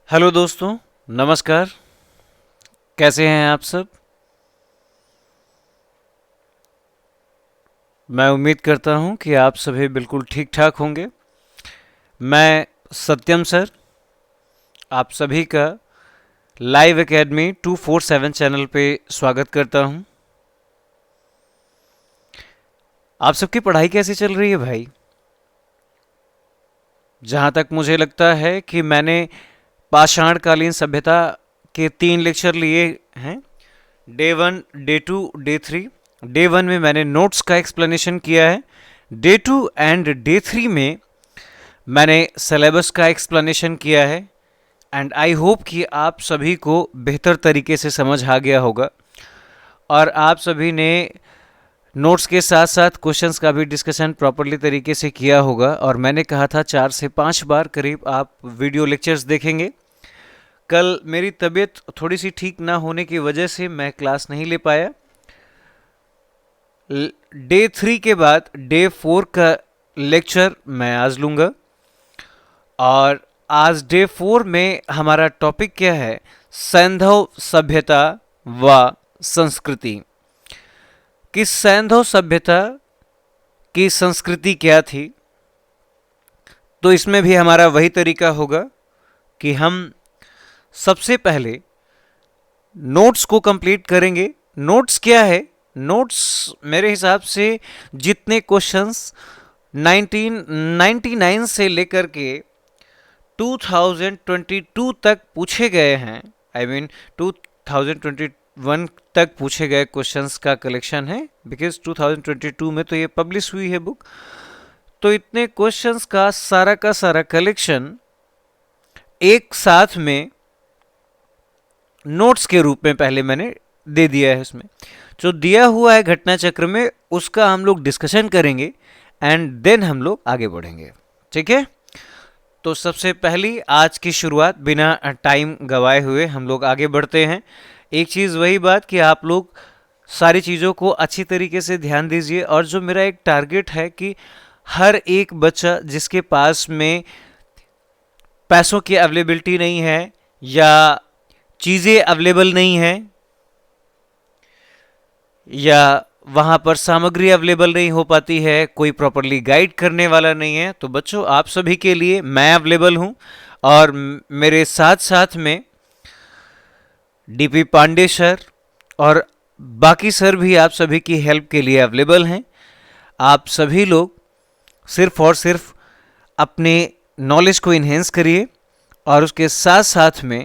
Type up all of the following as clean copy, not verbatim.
Hello दोस्तों, नमस्कार। कैसे हैं आप सब? मैं उम्मीद करता हूं कि आप सभी बिल्कुल ठीक ठाक होंगे। मैं सत्यम सर आप सभी का लाइव एकेडमी 247 चैनल पे स्वागत करता हूं। आप सबकी पढ़ाई कैसी चल रही है भाई? जहां तक मुझे लगता है कि मैंने पाषाणकालीन सभ्यता के 3 लेक्चर लिए हैं। Day 1, day 2, day 3। डे 1 में मैंने नोट्स का एक्सप्लेनेशन किया है। डे 2 एंड डे 3 में मैंने सिलेबस का एक्सप्लेनेशन किया है। एंड आई होप कि आप सभी को बेहतर तरीके से समझ आ गया होगा और आप सभी ने नोट्स के साथ साथ क्वेश्चंस का भी डिस्कशन प्रॉपरली तरीके से किया होगा। और मैंने कहा था 4 से 5 बार करीब आप वीडियो लेक्चर्स देखेंगे। कल मेरी तबीयत थोड़ी सी ठीक ना होने की वजह से मैं क्लास नहीं ले पाया। डे 3 के बाद डे 4 का लेक्चर मैं आज लूँगा। और आज डे 4 में हमारा टॉपिक क्या है? सैंधव सभ्यता व संस्कृति। कि सैंधव सभ्यता की संस्कृति क्या थी। तो इसमें भी हमारा वही तरीका होगा कि हम सबसे पहले नोट्स को कंप्लीट करेंगे। नोट्स क्या है? नोट्स मेरे हिसाब से जितने क्वेश्चंस 1999 से लेकर के 2022 तक पूछे गए हैं, आई मीन 2021 तक पूछे गए क्वेश्चंस का कलेक्शन है। बिकॉज 2022 में तो ये पब्लिश हुई है बुक। तो इतने क्वेश्चंस का सारा कलेक्शन एक साथ में नोट्स के रूप में पहले मैंने दे दिया है। उसमें जो दिया हुआ है घटना चक्र में उसका हम लोग डिस्कशन करेंगे एंड देन हम लोग आगे बढ़ेंगे। ठीक है? तो सबसे पहली आज की शुरुआत बिना टाइम गवाए हुए हम लोग आगे बढ़ते हैं। एक चीज़ वही बात कि आप लोग सारी चीज़ों को अच्छी तरीके से ध्यान दीजिए। और जो मेरा एक टारगेट है कि हर एक बच्चा जिसके पास में पैसों की अवेलेबिलिटी नहीं है या चीज़ें अवेलेबल नहीं है या वहाँ पर सामग्री अवेलेबल नहीं हो पाती है, कोई प्रॉपरली गाइड करने वाला नहीं है, तो बच्चों आप सभी के लिए मैं अवेलेबल हूँ। और मेरे साथ साथ में डीपी पांडे सर और बाकी सर भी आप सभी की हेल्प के लिए अवेलेबल हैं। आप सभी लोग सिर्फ और सिर्फ अपने नॉलेज को इन्हेंस करिए और उसके साथ साथ में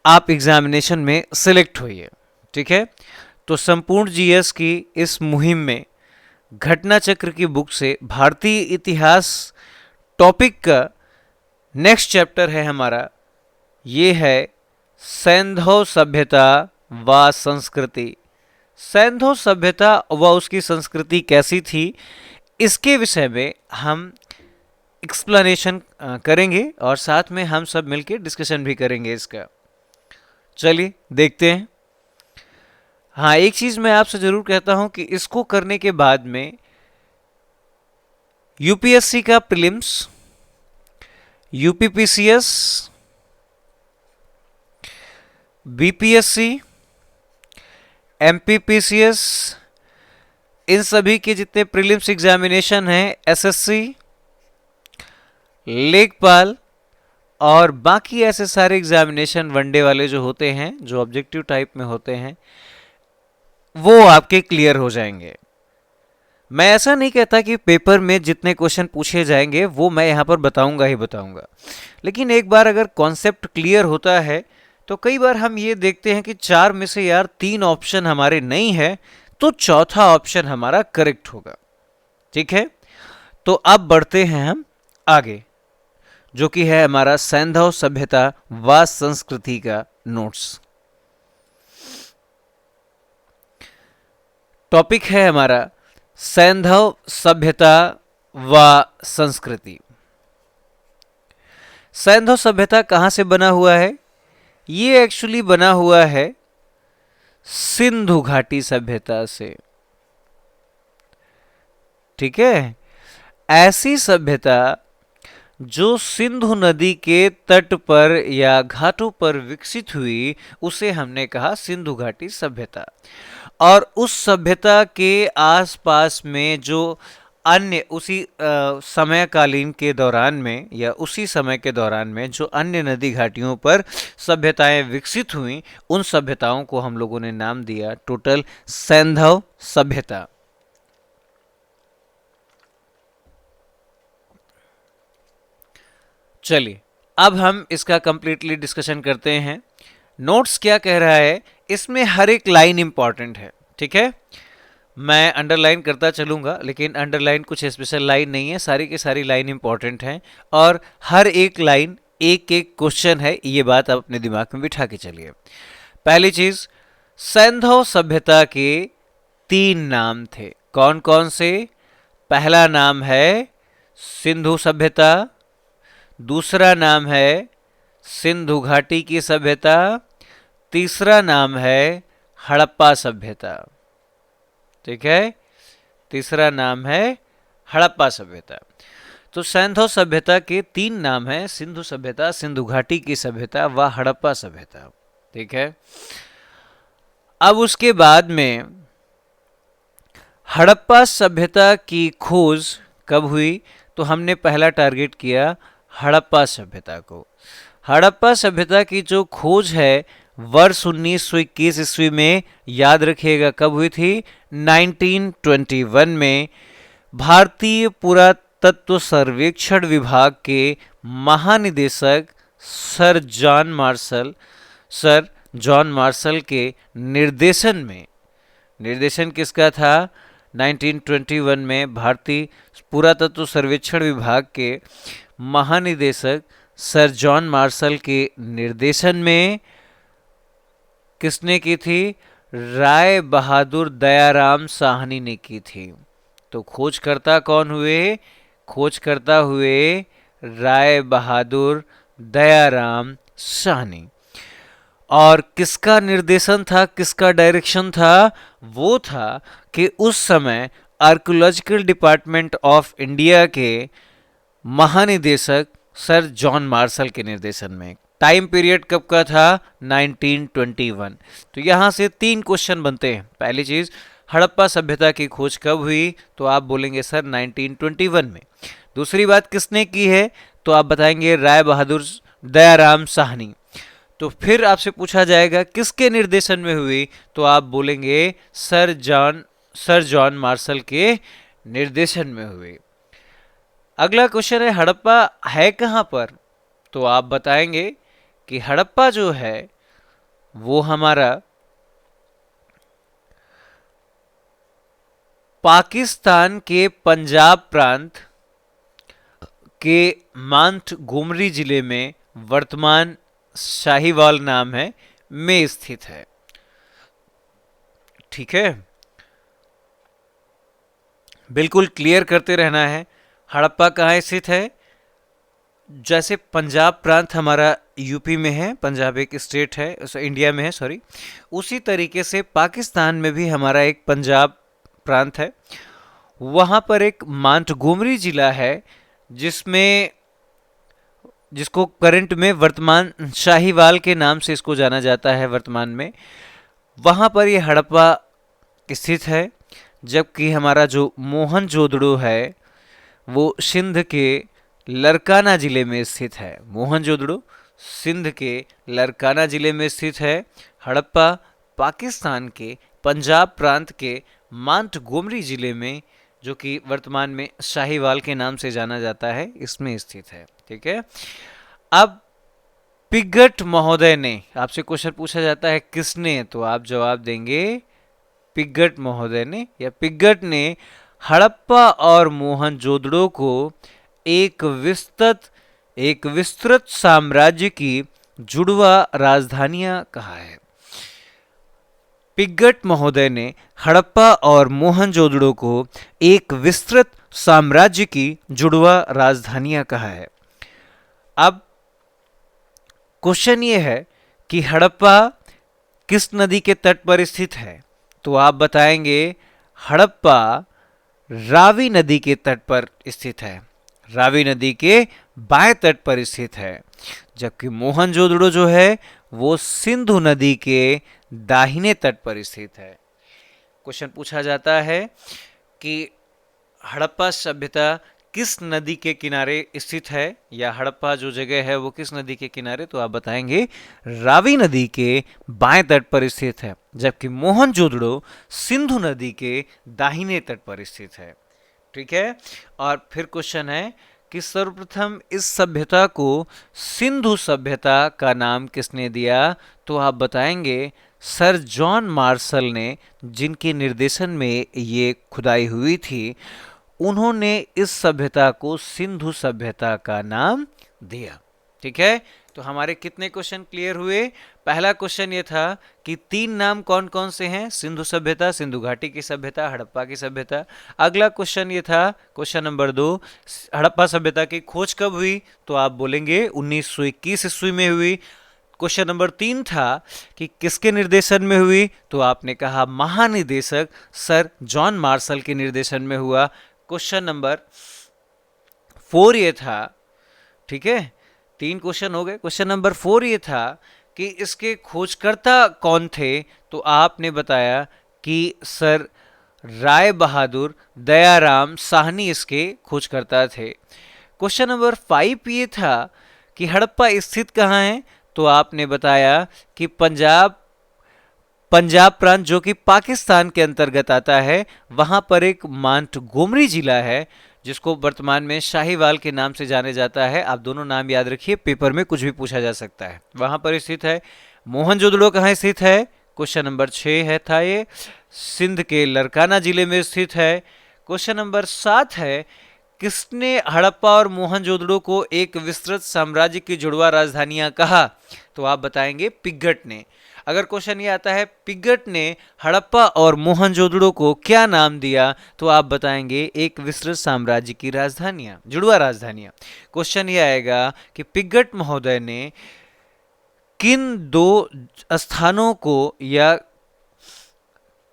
आप एग्जामिनेशन में सिलेक्ट होइए। ठीक है? तो संपूर्ण जीएस की इस मुहिम में घटना चक्र की बुक से भारतीय इतिहास टॉपिक का नेक्स्ट चैप्टर है हमारा, ये है सैंधव सभ्यता व संस्कृति। सैंधव सभ्यता व उसकी संस्कृति कैसी थी, इसके विषय में हम एक्सप्लेनेशन करेंगे और साथ में हम सब मिलकर डिस्कशन भी करेंगे इसका। चलिए देखते हैं। हाँ, एक चीज़ मैं आपसे ज़रूर कहता हूं कि इसको करने के बाद में यूपीएससी का प्रीलिम्स, यूपीपीसीएस, बीपीएससी, एमपीपीसीएस, इन सभी के जितने प्रीलिम्स एग्जामिनेशन हैं, एसएससी, लेखपाल और बाकी ऐसे सारे एग्जामिनेशन वनडे वाले जो होते हैं, जो ऑब्जेक्टिव टाइप में होते हैं, वो आपके क्लियर हो जाएंगे। मैं ऐसा नहीं कहता कि पेपर में जितने क्वेश्चन पूछे जाएंगे वो मैं यहाँ पर बताऊंगा ही बताऊंगा, लेकिन एक बार अगर कॉन्सेप्ट क्लियर होता है तो कई बार हम ये देखते हैं कि 4 में से यार 3 ऑप्शन हमारे नहीं है, तो चौथा ऑप्शन हमारा करेक्ट होगा। ठीक है? तो अब बढ़ते हैं हम आगे, जो कि है हमारा सैंधव सभ्यता व संस्कृति का नोट्स। टॉपिक है हमारा सैंधव सभ्यता व संस्कृति। सैंधव सभ्यता कहां से बना हुआ है? ये एक्चुअली बना हुआ है सिंधु घाटी सभ्यता से। ठीक है? ऐसी सभ्यता जो सिंधु नदी के तट पर या घाटों पर विकसित हुई उसे हमने कहा सिंधु घाटी सभ्यता। और उस सभ्यता के आसपास में जो अन्य उसी समयकालीन के दौरान में या उसी समय के दौरान में जो अन्य नदी घाटियों पर सभ्यताएं विकसित हुई, उन सभ्यताओं को हम लोगों ने नाम दिया टोटल सैंधव सभ्यता। चलिए अब हम इसका कंप्लीटली डिस्कशन करते हैं। नोट्स क्या कह रहा है, इसमें हर एक लाइन इंपॉर्टेंट है, ठीक है। मैं अंडरलाइन करता चलूंगा, लेकिन अंडरलाइन कुछ स्पेशल लाइन नहीं है, सारी की सारी लाइन इंपॉर्टेंट है और हर एक लाइन एक एक क्वेश्चन है, ये बात आप अपने दिमाग में बिठा के चलिए। पहली चीज, सैंधव सभ्यता के 3 नाम थे, कौन कौन से? पहला नाम है सिंधु सभ्यता, दूसरा नाम है सिंधु घाटी की सभ्यता, तीसरा नाम है हड़प्पा सभ्यता, ठीक है। तीसरा नाम है हड़प्पा सभ्यता। तो सैंधव सभ्यता के 3 नाम हैं, सिंधु सभ्यता, सिंधु घाटी की सभ्यता व हड़प्पा सभ्यता, ठीक है। अब उसके बाद में हड़प्पा सभ्यता की खोज कब हुई? तो हमने पहला टारगेट किया हड़प्पा सभ्यता को। हड़प्पा सभ्यता की जो खोज है वर्ष 1921 ईस्वी में, याद रखिएगा कब हुई थी? 1921 में भारतीय पुरातत्व सर्वेक्षण विभाग के महानिदेशक सर जॉन मार्शल के निर्देशन में। निर्देशन किसका था? 1921 में भारतीय पुरातत्व सर्वेक्षण विभाग के महानिदेशक सर जॉन मार्शल के निर्देशन में किसने की थी? राय बहादुर दयाराम साहनी ने की थी। तो खोजकर्ता कौन हुए? खोजकर्ता हुए राय बहादुर दयाराम साहनी। और किसका निर्देशन था, किसका डायरेक्शन था? वो था कि उस समय आर्कियोलॉजिकल डिपार्टमेंट ऑफ इंडिया के महानिदेशक सर जॉन मार्शल के निर्देशन में। टाइम पीरियड कब का था? 1921। तो यहां से 3 क्वेश्चन बनते हैं। पहली चीज, हड़प्पा सभ्यता की खोज कब हुई? तो आप बोलेंगे सर 1921 में। दूसरी बात किसने की है? तो आप बताएंगे राय बहादुर दयाराम साहनी। तो फिर आपसे पूछा जाएगा किसके निर्देशन में हुई? तो आप बोलेंगे सर जॉन मार्शल के निर्देशन में हुई। अगला क्वेश्चन है हड़प्पा है कहां पर? तो आप बताएंगे कि हड़प्पा जो है वो हमारा पाकिस्तान के पंजाब प्रांत के मांटगोमरी जिले में, वर्तमान शाहीवाल नाम है, में स्थित है, ठीक है। बिल्कुल क्लियर करते रहना है। हड़प्पा कहाँ स्थित है? जैसे पंजाब प्रांत हमारा यूपी में है, पंजाब एक स्टेट है, इंडिया में है, सॉरी, उसी तरीके से पाकिस्तान में भी हमारा एक पंजाब प्रांत है। वहाँ पर एक मांटगोमरी जिला है जिसको करंट में वर्तमान शाहीवाल के नाम से इसको जाना जाता है वर्तमान में। वहाँ पर ये हड़प्पा स्थित है। जबकि हमारा जो मोहनजोदड़ो है वो सिंध के लरकाना जिले में स्थित है। मोहनजोदड़ो सिंध के लरकाना जिले में स्थित है। हड़प्पा पाकिस्तान के पंजाब प्रांत के मांटगोमरी जिले में, जो कि वर्तमान में शाहीवाल के नाम से जाना जाता है, इसमें स्थित है, ठीक है। अब पिगट महोदय ने, आपसे क्वेश्चन पूछा जाता है किसने, तो आप जवाब देंगे पिगट महोदय ने, या पिगट ने हड़प्पा और मोहनजोदड़ो को एक विस्तृत साम्राज्य की जुड़वा राजधानियां कहा है। पिगट महोदय ने हड़प्पा और मोहनजोदड़ो को एक विस्तृत साम्राज्य की जुड़वा राजधानियां कहा है। अब क्वेश्चन ये है कि हड़प्पा किस नदी के तट पर स्थित है? तो आप बताएंगे हड़प्पा रावी नदी के तट पर स्थित है। रावी नदी के बाएं तट पर स्थित है, जबकि मोहनजोदड़ो जो है वो सिंधु नदी के दाहिने तट पर स्थित है। क्वेश्चन पूछा जाता है कि हड़प्पा सभ्यता किस नदी के किनारे स्थित है, या हड़प्पा जो जगह है वो किस नदी के किनारे, तो आप बताएंगे रावी नदी के बाएं तट पर स्थित है, जबकि मोहनजोदड़ो सिंधु नदी के दाहिने तट पर स्थित है। ठीक है। और फिर क्वेश्चन है कि सर्वप्रथम इस सभ्यता को सिंधु सभ्यता का नाम किसने दिया, तो आप बताएंगे सर जॉन मार्शल ने, जिनके निर्देशन में ये खुदाई हुई थी, उन्होंने इस सभ्यता को सिंधु सभ्यता का नाम दिया। ठीक है। तो हमारे कितने क्वेश्चन क्लियर हुए? पहला क्वेश्चन ये था कि 3 नाम कौन कौन से हैं, सिंधु सभ्यता, सिंधु घाटी की सभ्यता, हड़प्पा की सभ्यता। अगला क्वेश्चन ये था, क्वेश्चन नंबर 2, हड़प्पा सभ्यता की खोज कब हुई, तो आप बोलेंगे 1921 ईस्वी में हुई। क्वेश्चन नंबर 3 था कि किसके निर्देशन में हुई, तो आपने कहा महानिदेशक सर जॉन मार्शल के निर्देशन में हुआ। क्वेश्चन नंबर 4 ये था, ठीक है, 3 क्वेश्चन हो गए। क्वेश्चन नंबर 4 ये था कि इसके खोजकर्ता कौन थे, तो आपने बताया कि सर राय बहादुर दयाराम साहनी इसके खोजकर्ता थे। क्वेश्चन नंबर 5 ये था कि हड़प्पा स्थित कहाँ है, तो आपने बताया कि पंजाब प्रांत जो कि पाकिस्तान के अंतर्गत आता है, वहां पर एक मांटगोमरी जिला है जिसको वर्तमान में शाहीवाल के नाम से जाने जाता है। आप दोनों नाम याद रखिए, पेपर में कुछ भी पूछा जा सकता है। वहां पर स्थित है। मोहनजोदड़ो कहाँ स्थित है, क्वेश्चन नंबर 6 है था ये, सिंध के लरकाना जिले में स्थित है। क्वेश्चन नंबर 7 है, किसने हड़प्पा और मोहनजोदड़ो को एक विस्तृत साम्राज्य की जुड़वा राजधानियां कहा, तो आप बताएंगे पिग्गट ने। अगर क्वेश्चन ये आता है पिग्गट ने हड़प्पा और मोहनजोदड़ो को क्या नाम दिया, तो आप बताएंगे एक विस्तृत साम्राज्य की राजधानियां, जुड़वा राजधानियां। क्वेश्चन ये आएगा कि पिग्गट महोदय ने किन 2 स्थानों को या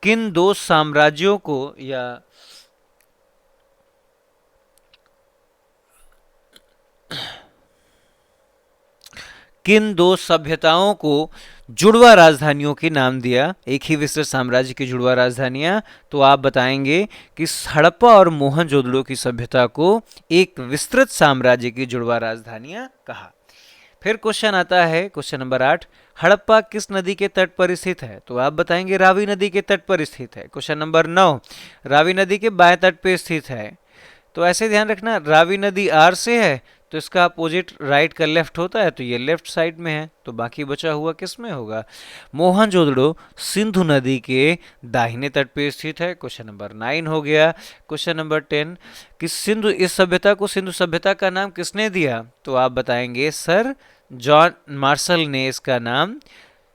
किन 2 साम्राज्यों को या किन 2 सभ्यताओं को जुड़वा राजधानियों के नाम दिया, एक ही विस्तृत साम्राज्य की जुड़वा राजधानियां, तो आप बताएंगे कि हड़प्पा और मोहनजोदड़ो की सभ्यता को एक विस्तृत साम्राज्य की जुड़वा राजधानियां कहा। फिर क्वेश्चन आता है क्वेश्चन नंबर 8, हड़प्पा किस नदी के तट पर स्थित है, तो आप बताएंगे रावी नदी के तट पर स्थित है। क्वेश्चन नंबर 9, रावी नदी के बाएं तट पर स्थित है। तो ऐसे ध्यान रखना, रावी नदी आर से है तो इसका अपोजिट राइट का लेफ्ट होता है, तो ये लेफ्ट साइड में है, तो बाकी बचा हुआ किस में होगा। मोहनजोदड़ो सिंधु नदी के दाहिने तट पे स्थित है। क्वेश्चन नंबर 9 हो गया। क्वेश्चन नंबर 10 कि सिंधु, इस सभ्यता को सिंधु सभ्यता का नाम किसने दिया, तो आप बताएंगे सर जॉन मार्शल ने इसका नाम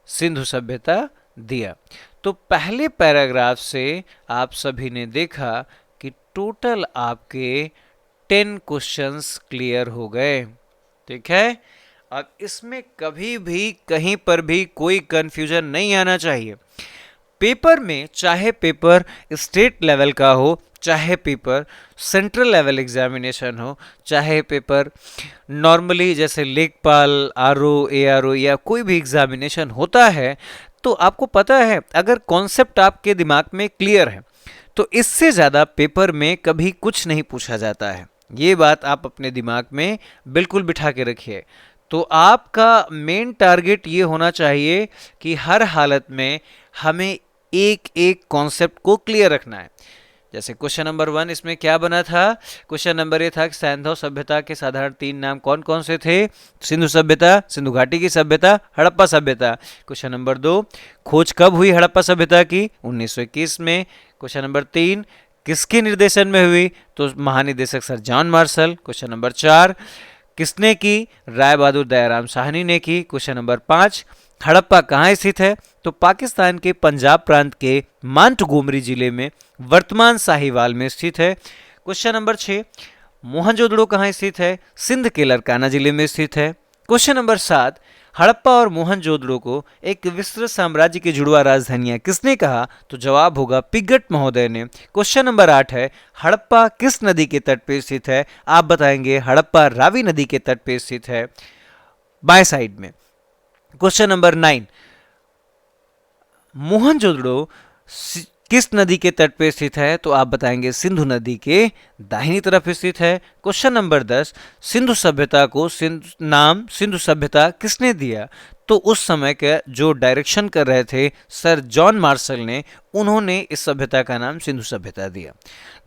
सिंधु सभ्यता दिया। तो पहले पैराग्राफ से आप सभी ने देखा कि टोटल आपके 10 क्वेश्चंस क्लियर हो गए। ठीक है। अब इसमें कभी भी कहीं पर भी कोई कंफ्यूजन नहीं आना चाहिए। पेपर में, चाहे पेपर स्टेट लेवल का हो, चाहे पेपर सेंट्रल लेवल एग्जामिनेशन हो, चाहे पेपर नॉर्मली जैसे लेखपाल, आरओ, एआरओ या कोई भी एग्जामिनेशन होता है, तो आपको पता है अगर कॉन्सेप्ट आपके दिमाग में क्लियर है तो इससे ज़्यादा पेपर में कभी कुछ नहीं पूछा जाता है। ये बात आप अपने दिमाग में बिल्कुल बिठा के रखिए। तो आपका मेन टारगेट ये होना चाहिए कि हर हालत में हमें एक एक कॉन्सेप्ट को क्लियर रखना है। जैसे क्वेश्चन नंबर 1 इसमें क्या बना था, क्वेश्चन नंबर ये था कि सैंधव सभ्यता के साधारण 3 नाम कौन कौन से थे, सिंधु सभ्यता, सिंधु घाटी की सभ्यता, हड़प्पा सभ्यता। क्वेश्चन नंबर 2, खोज कब हुई हड़प्पा सभ्यता की, 1921 में। क्वेश्चन नंबर 3, किसके निर्देशन में हुई, तो महानिदेशक sir John Marshall. Question number 4, किसने की, राय बहादुर दयाराम साहनी ने की। क्वेश्चन नंबर 5, हड़प्पा कहाँ स्थित है, तो पाकिस्तान के पंजाब प्रांत के मांटगोमरी जिले में, वर्तमान साहिवाल में स्थित है। क्वेश्चन नंबर 6, मोहनजोदड़ो कहाँ स्थित है, सिंध के लरकाना जिले में स्थित है। क्वेश्चन नंबर 7, हड़प्पा और मोहनजोदड़ो को एक विस्तृत साम्राज्य की जुड़वा राजधानियां किसने कहा? तो जवाब होगा पिगट महोदय ने। क्वेश्चन नंबर 8 है, हड़प्पा किस नदी के तट पे स्थित है? आप बताएंगे हड़प्पा रावी नदी के तट पे स्थित है, बाएं साइड में। क्वेश्चन नंबर 9, मोहनजोदड़ो किस नदी के तट पे स्थित है? तो आप बताएंगे सिंधु नदी के दाहिनी तरफ स्थित है। क्वेश्चन नंबर 10, सिंधु सभ्यता को नाम सिंधु सभ्यता किसने दिया? तो उस समय के जो डायरेक्शन कर रहे थे सर जॉन मार्शल ने, उन्होंने इस सभ्यता का नाम सिंधु सभ्यता दिया।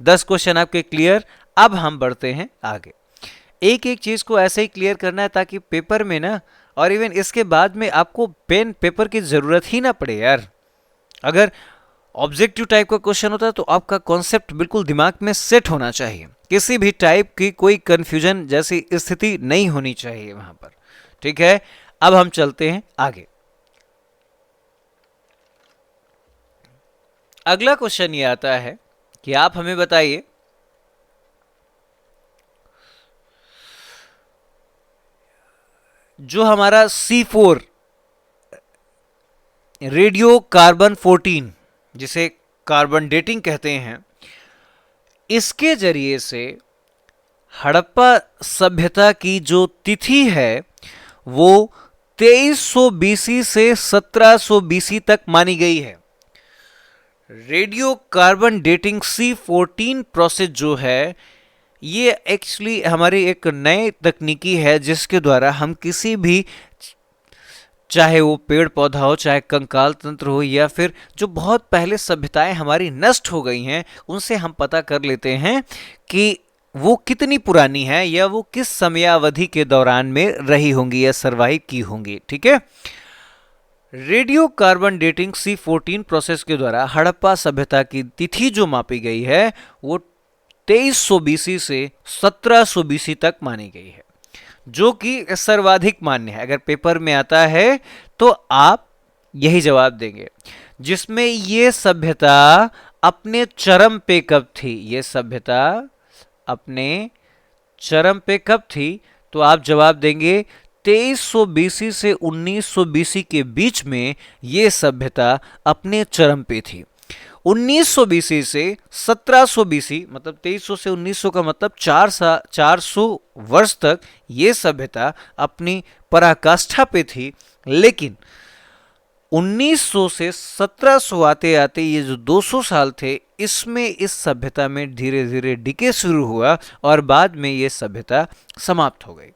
10 क्वेश्चन आपके क्लियर। अब हम बढ़ते हैं आगे। एक एक चीज को ऐसे ही क्लियर करना है ताकि पेपर में ना, और इवन इसके बाद में आपको पेन पेपर की जरूरत ही ना पड़े यार। अगर ऑब्जेक्टिव टाइप का क्वेश्चन होता है तो आपका कॉन्सेप्ट बिल्कुल दिमाग में सेट होना चाहिए, किसी भी टाइप की कोई कंफ्यूजन जैसी स्थिति नहीं होनी चाहिए वहां पर। ठीक है, अब हम चलते हैं आगे। अगला क्वेश्चन ये आता है कि आप हमें बताइए, जो हमारा C4 रेडियो कार्बन 14 जिसे कार्बन डेटिंग कहते हैं, इसके जरिए से हड़प्पा सभ्यता की जो तिथि है वो 2300 बीसी से 1700 बीसी तक मानी गई है। Radio carbon dating C14 process जो है, ये एक्चुअली हमारी एक नई तकनीकी है जिसके द्वारा हम किसी भी, चाहे वो पेड़ पौधा हो, चाहे कंकाल तंत्र हो, या फिर जो बहुत पहले सभ्यताएं हमारी नष्ट हो गई हैं, उनसे हम पता कर लेते हैं कि वो कितनी पुरानी है या वो किस समयावधि के दौरान में रही होंगी या सरवाइव की होंगी। ठीक है, radio carbon dating C14 process के द्वारा हड़प्पा सभ्यता की तिथि जो मापी गई है वो 2300 बीसी से 1700 बीसी तक मानी गई है, जो कि सर्वाधिक मान्य है। अगर पेपर में आता है तो आप यही जवाब देंगे, जिसमें ये सभ्यता अपने चरम पे कब थी? ये सभ्यता अपने चरम पे कब थी? तो आप जवाब देंगे 2300 बीसी से 1900 बीसी के बीच में ये सभ्यता अपने चरम पे थी। 1900 बीसी से 1700 बीसी, मतलब 2300 से 1900 का मतलब 400 वर्ष तक ये सभ्यता अपनी पराकाष्ठा पे थी। लेकिन 1900 से 1700 आते आते ये जो 200 साल थे, इसमें इस सभ्यता में धीरे धीरे डिके शुरू हुआ और बाद में ये सभ्यता समाप्त हो गई।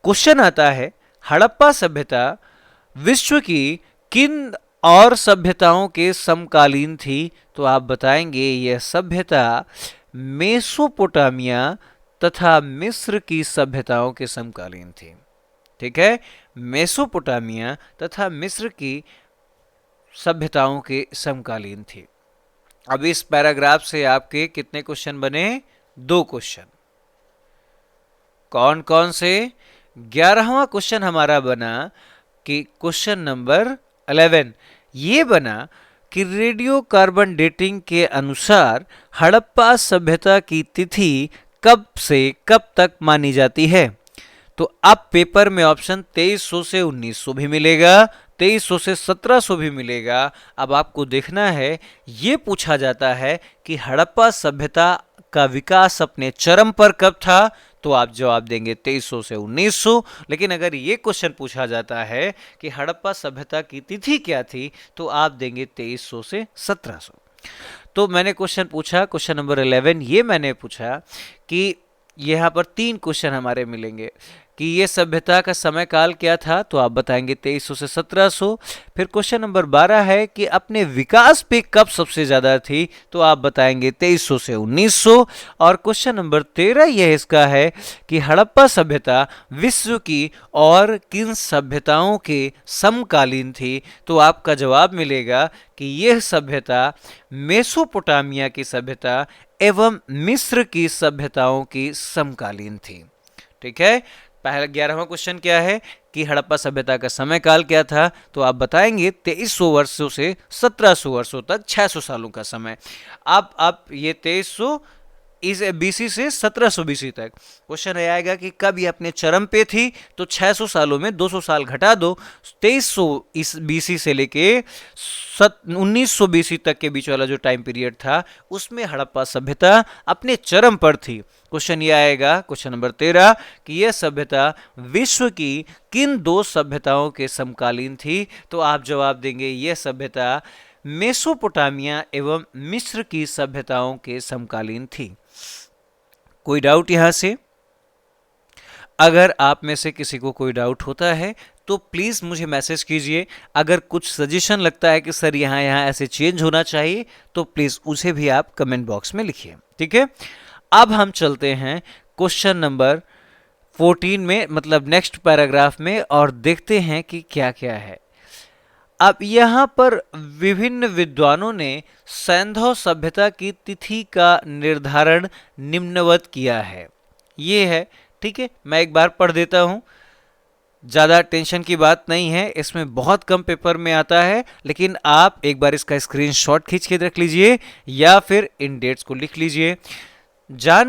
क्वेश्चन आता है, हड़प्पा सभ्यता विश्व की किन और सभ्यताओं के समकालीन थी? तो आप बताएंगे यह सभ्यता मेसोपोटामिया तथा मिस्र की सभ्यताओं के समकालीन थी। ठीक है, मेसोपोटामिया तथा मिस्र की सभ्यताओं के समकालीन थी। अब इस पैराग्राफ से आपके कितने क्वेश्चन बने? 2 क्वेश्चन। कौन कौन से? 11वां क्वेश्चन हमारा बना कि क्वेश्चन नंबर 11 ये बना कि रेडियो कार्बन डेटिंग के अनुसार हड़प्पा सभ्यता की तिथि कब से कब तक मानी जाती है? तो अब पेपर में ऑप्शन 2300 से 1900 भी मिलेगा, 2300 से 1700 भी मिलेगा। अब आपको देखना है, ये पूछा जाता है कि हड़प्पा सभ्यता का विकास अपने चरम पर कब था? तो आप जवाब देंगे 2300 से 1900। लेकिन अगर ये क्वेश्चन पूछा जाता है कि हड़प्पा सभ्यता की तिथि क्या थी, तो आप देंगे 2300 से 1700। तो मैंने क्वेश्चन पूछा, क्वेश्चन नंबर 11 ये मैंने पूछा कि यहाँ पर 3 क्वेश्चन हमारे मिलेंगे कि ये सभ्यता का समय काल क्या था? तो आप बताएंगे 2300 से 1700। फिर क्वेश्चन नंबर 12 है कि अपने विकास पे कब सबसे ज्यादा थी? तो आप बताएंगे 2300 से 1900। और क्वेश्चन नंबर 13 यह इसका है कि हड़प्पा सभ्यता विश्व की और किन सभ्यताओं के समकालीन थी? तो आपका जवाब मिलेगा कि यह सभ्यता मेसोपोटामिया की सभ्यता एवं मिस्र की सभ्यताओं की समकालीन थी। ठीक है, पहला 11वां क्वेश्चन क्या है कि हड़प्पा सभ्यता का समय काल क्या था? तो आप बताएंगे 2300 वर्षों से 1700 वर्षों तक, 600 सालों का समय। अब आप ये 2300 इस बीसी से 1700 बीसी तक। क्वेश्चन आएगा कि कब ये अपने चरम पे थी, तो 600 सालों में 200 साल घटा दो, 2300 इस बीसी से लेके 1900 बीसी तक के बीच वाला जो टाइम पीरियड था उसमें हड़प्पा सभ्यता अपने चरम पर थी। क्वेश्चन ये आएगा, क्वेश्चन नंबर 13, कि यह सभ्यता विश्व की किन दो सभ्यताओं के समकालीन थी? तो आप जवाब देंगे यह सभ्यता मेसोपोटामिया एवं मिस्र की सभ्यताओं के समकालीन थी। कोई डाउट यहां से? अगर आप में से किसी को कोई डाउट होता है तो प्लीज मुझे मैसेज कीजिए। अगर कुछ सजेशन लगता है कि सर यहाँ ऐसे चेंज होना चाहिए तो प्लीज उसे भी आप कमेंट बॉक्स में लिखिए, ठीक है। अब हम चलते हैं क्वेश्चन नंबर 14 में, मतलब नेक्स्ट पैराग्राफ में, और देखते हैं कि क्या क्या है। अब यहां पर विभिन्न विद्वानों ने सैंधव सभ्यता की तिथि का निर्धारण निम्नवत किया है। ये है, ठीक है। मैं एक बार पढ़ देता हूं, ज़्यादा टेंशन की बात नहीं है, इसमें बहुत कम पेपर में आता है, लेकिन आप एक बार इसका स्क्रीनशॉट खींच के रख लीजिए या फिर इन डेट्स को लिख लीजिए। जॉन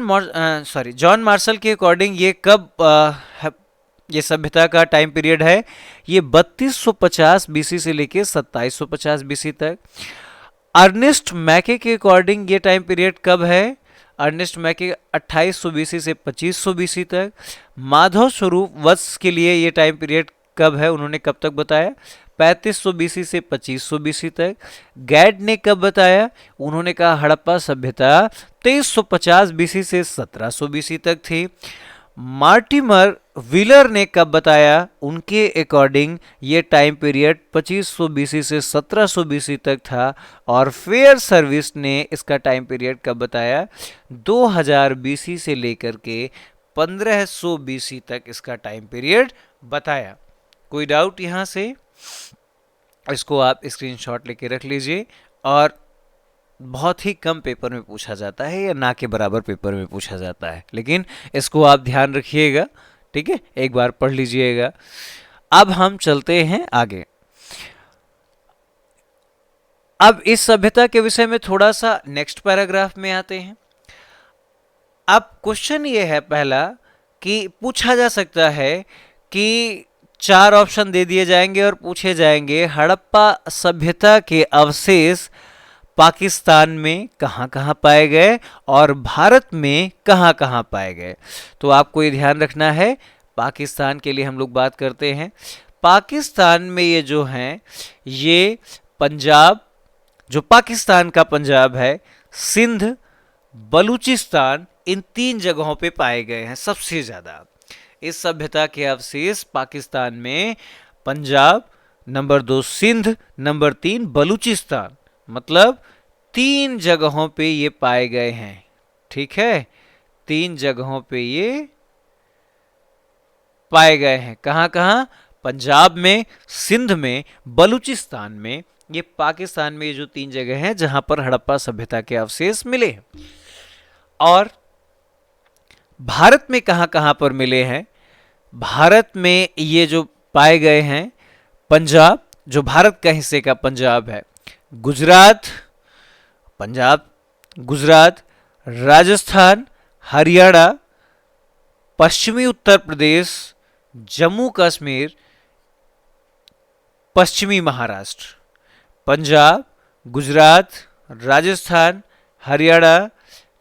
मार्शल के अकॉर्डिंग ये कब ये सभ्यता का टाइम पीरियड है, ये 3250 बीसी से लेके 2750 बीसी तक। अर्नेस्ट मैके के अकॉर्डिंग ये टाइम पीरियड कब है? अर्नेस्ट मैके 2800 बीसी से 2500 बीसी तक। माधव स्वरूप वत्स के लिए ये टाइम पीरियड कब है, उन्होंने कब तक बताया? 3500 बीसी से 2500 बीसी तक। गैड ने कब बताया? उन्होंने कहा हड़प्पा सभ्यता 2350 बीसी से 1700 बीसी तक थी। मार्टिमर व्हीलर ने कब बताया? उनके अकॉर्डिंग ये टाइम पीरियड 2500 बीसी से 1700 बीसी तक था। और फेयर सर्विस ने इसका टाइम पीरियड कब बताया? 2000 बीसी से लेकर के 1500 बीसी तक इसका टाइम पीरियड बताया। कोई डाउट यहां से? इसको आप स्क्रीनशॉट लेके रख लीजिए। और बहुत ही कम पेपर में पूछा जाता है या ना के बराबर पेपर में पूछा जाता है, लेकिन इसको आप ध्यान रखिएगा, ठीक है। एक बार पढ़ लीजिएगा। अब हम चलते हैं आगे। अब इस सभ्यता के विषय में थोड़ा सा नेक्स्ट पैराग्राफ में आते हैं। अब क्वेश्चन ये है पहला कि पूछा जा सकता है कि 4 ऑप्शन दे दिए जाएंगे और पूछे जाएंगे हड़प्पा सभ्यता के अवशेष पाकिस्तान में कहां कहां पाए गए और भारत में कहां कहां पाए गए। तो आपको ये ध्यान रखना है, पाकिस्तान के लिए हम लोग बात करते हैं। पाकिस्तान में ये जो हैं, ये पंजाब, जो पाकिस्तान का पंजाब है, सिंध, बलूचिस्तान, इन 3 जगहों पे पाए गए हैं सबसे ज्यादा। इस सभ्यता के अवशेष पाकिस्तान में पंजाब, नंबर 2 सिंध, नंबर 3 बलूचिस्तान, मतलब 3 जगहों पे ये पाए गए हैं, ठीक है। 3 जगहों पे ये पाए गए हैं। कहां कहां? पंजाब में, सिंध में, बलूचिस्तान में। ये पाकिस्तान में ये जो 3 जगह हैं जहां पर हड़प्पा सभ्यता के अवशेष मिले। और भारत में कहां कहां पर मिले हैं? भारत में ये जो पाए गए हैं, पंजाब, जो भारत का हिस्से का पंजाब है, गुजरात, पंजाब, गुजरात, राजस्थान, हरियाणा, पश्चिमी उत्तर प्रदेश, जम्मू कश्मीर, पश्चिमी महाराष्ट्र। पंजाब, गुजरात, राजस्थान, हरियाणा,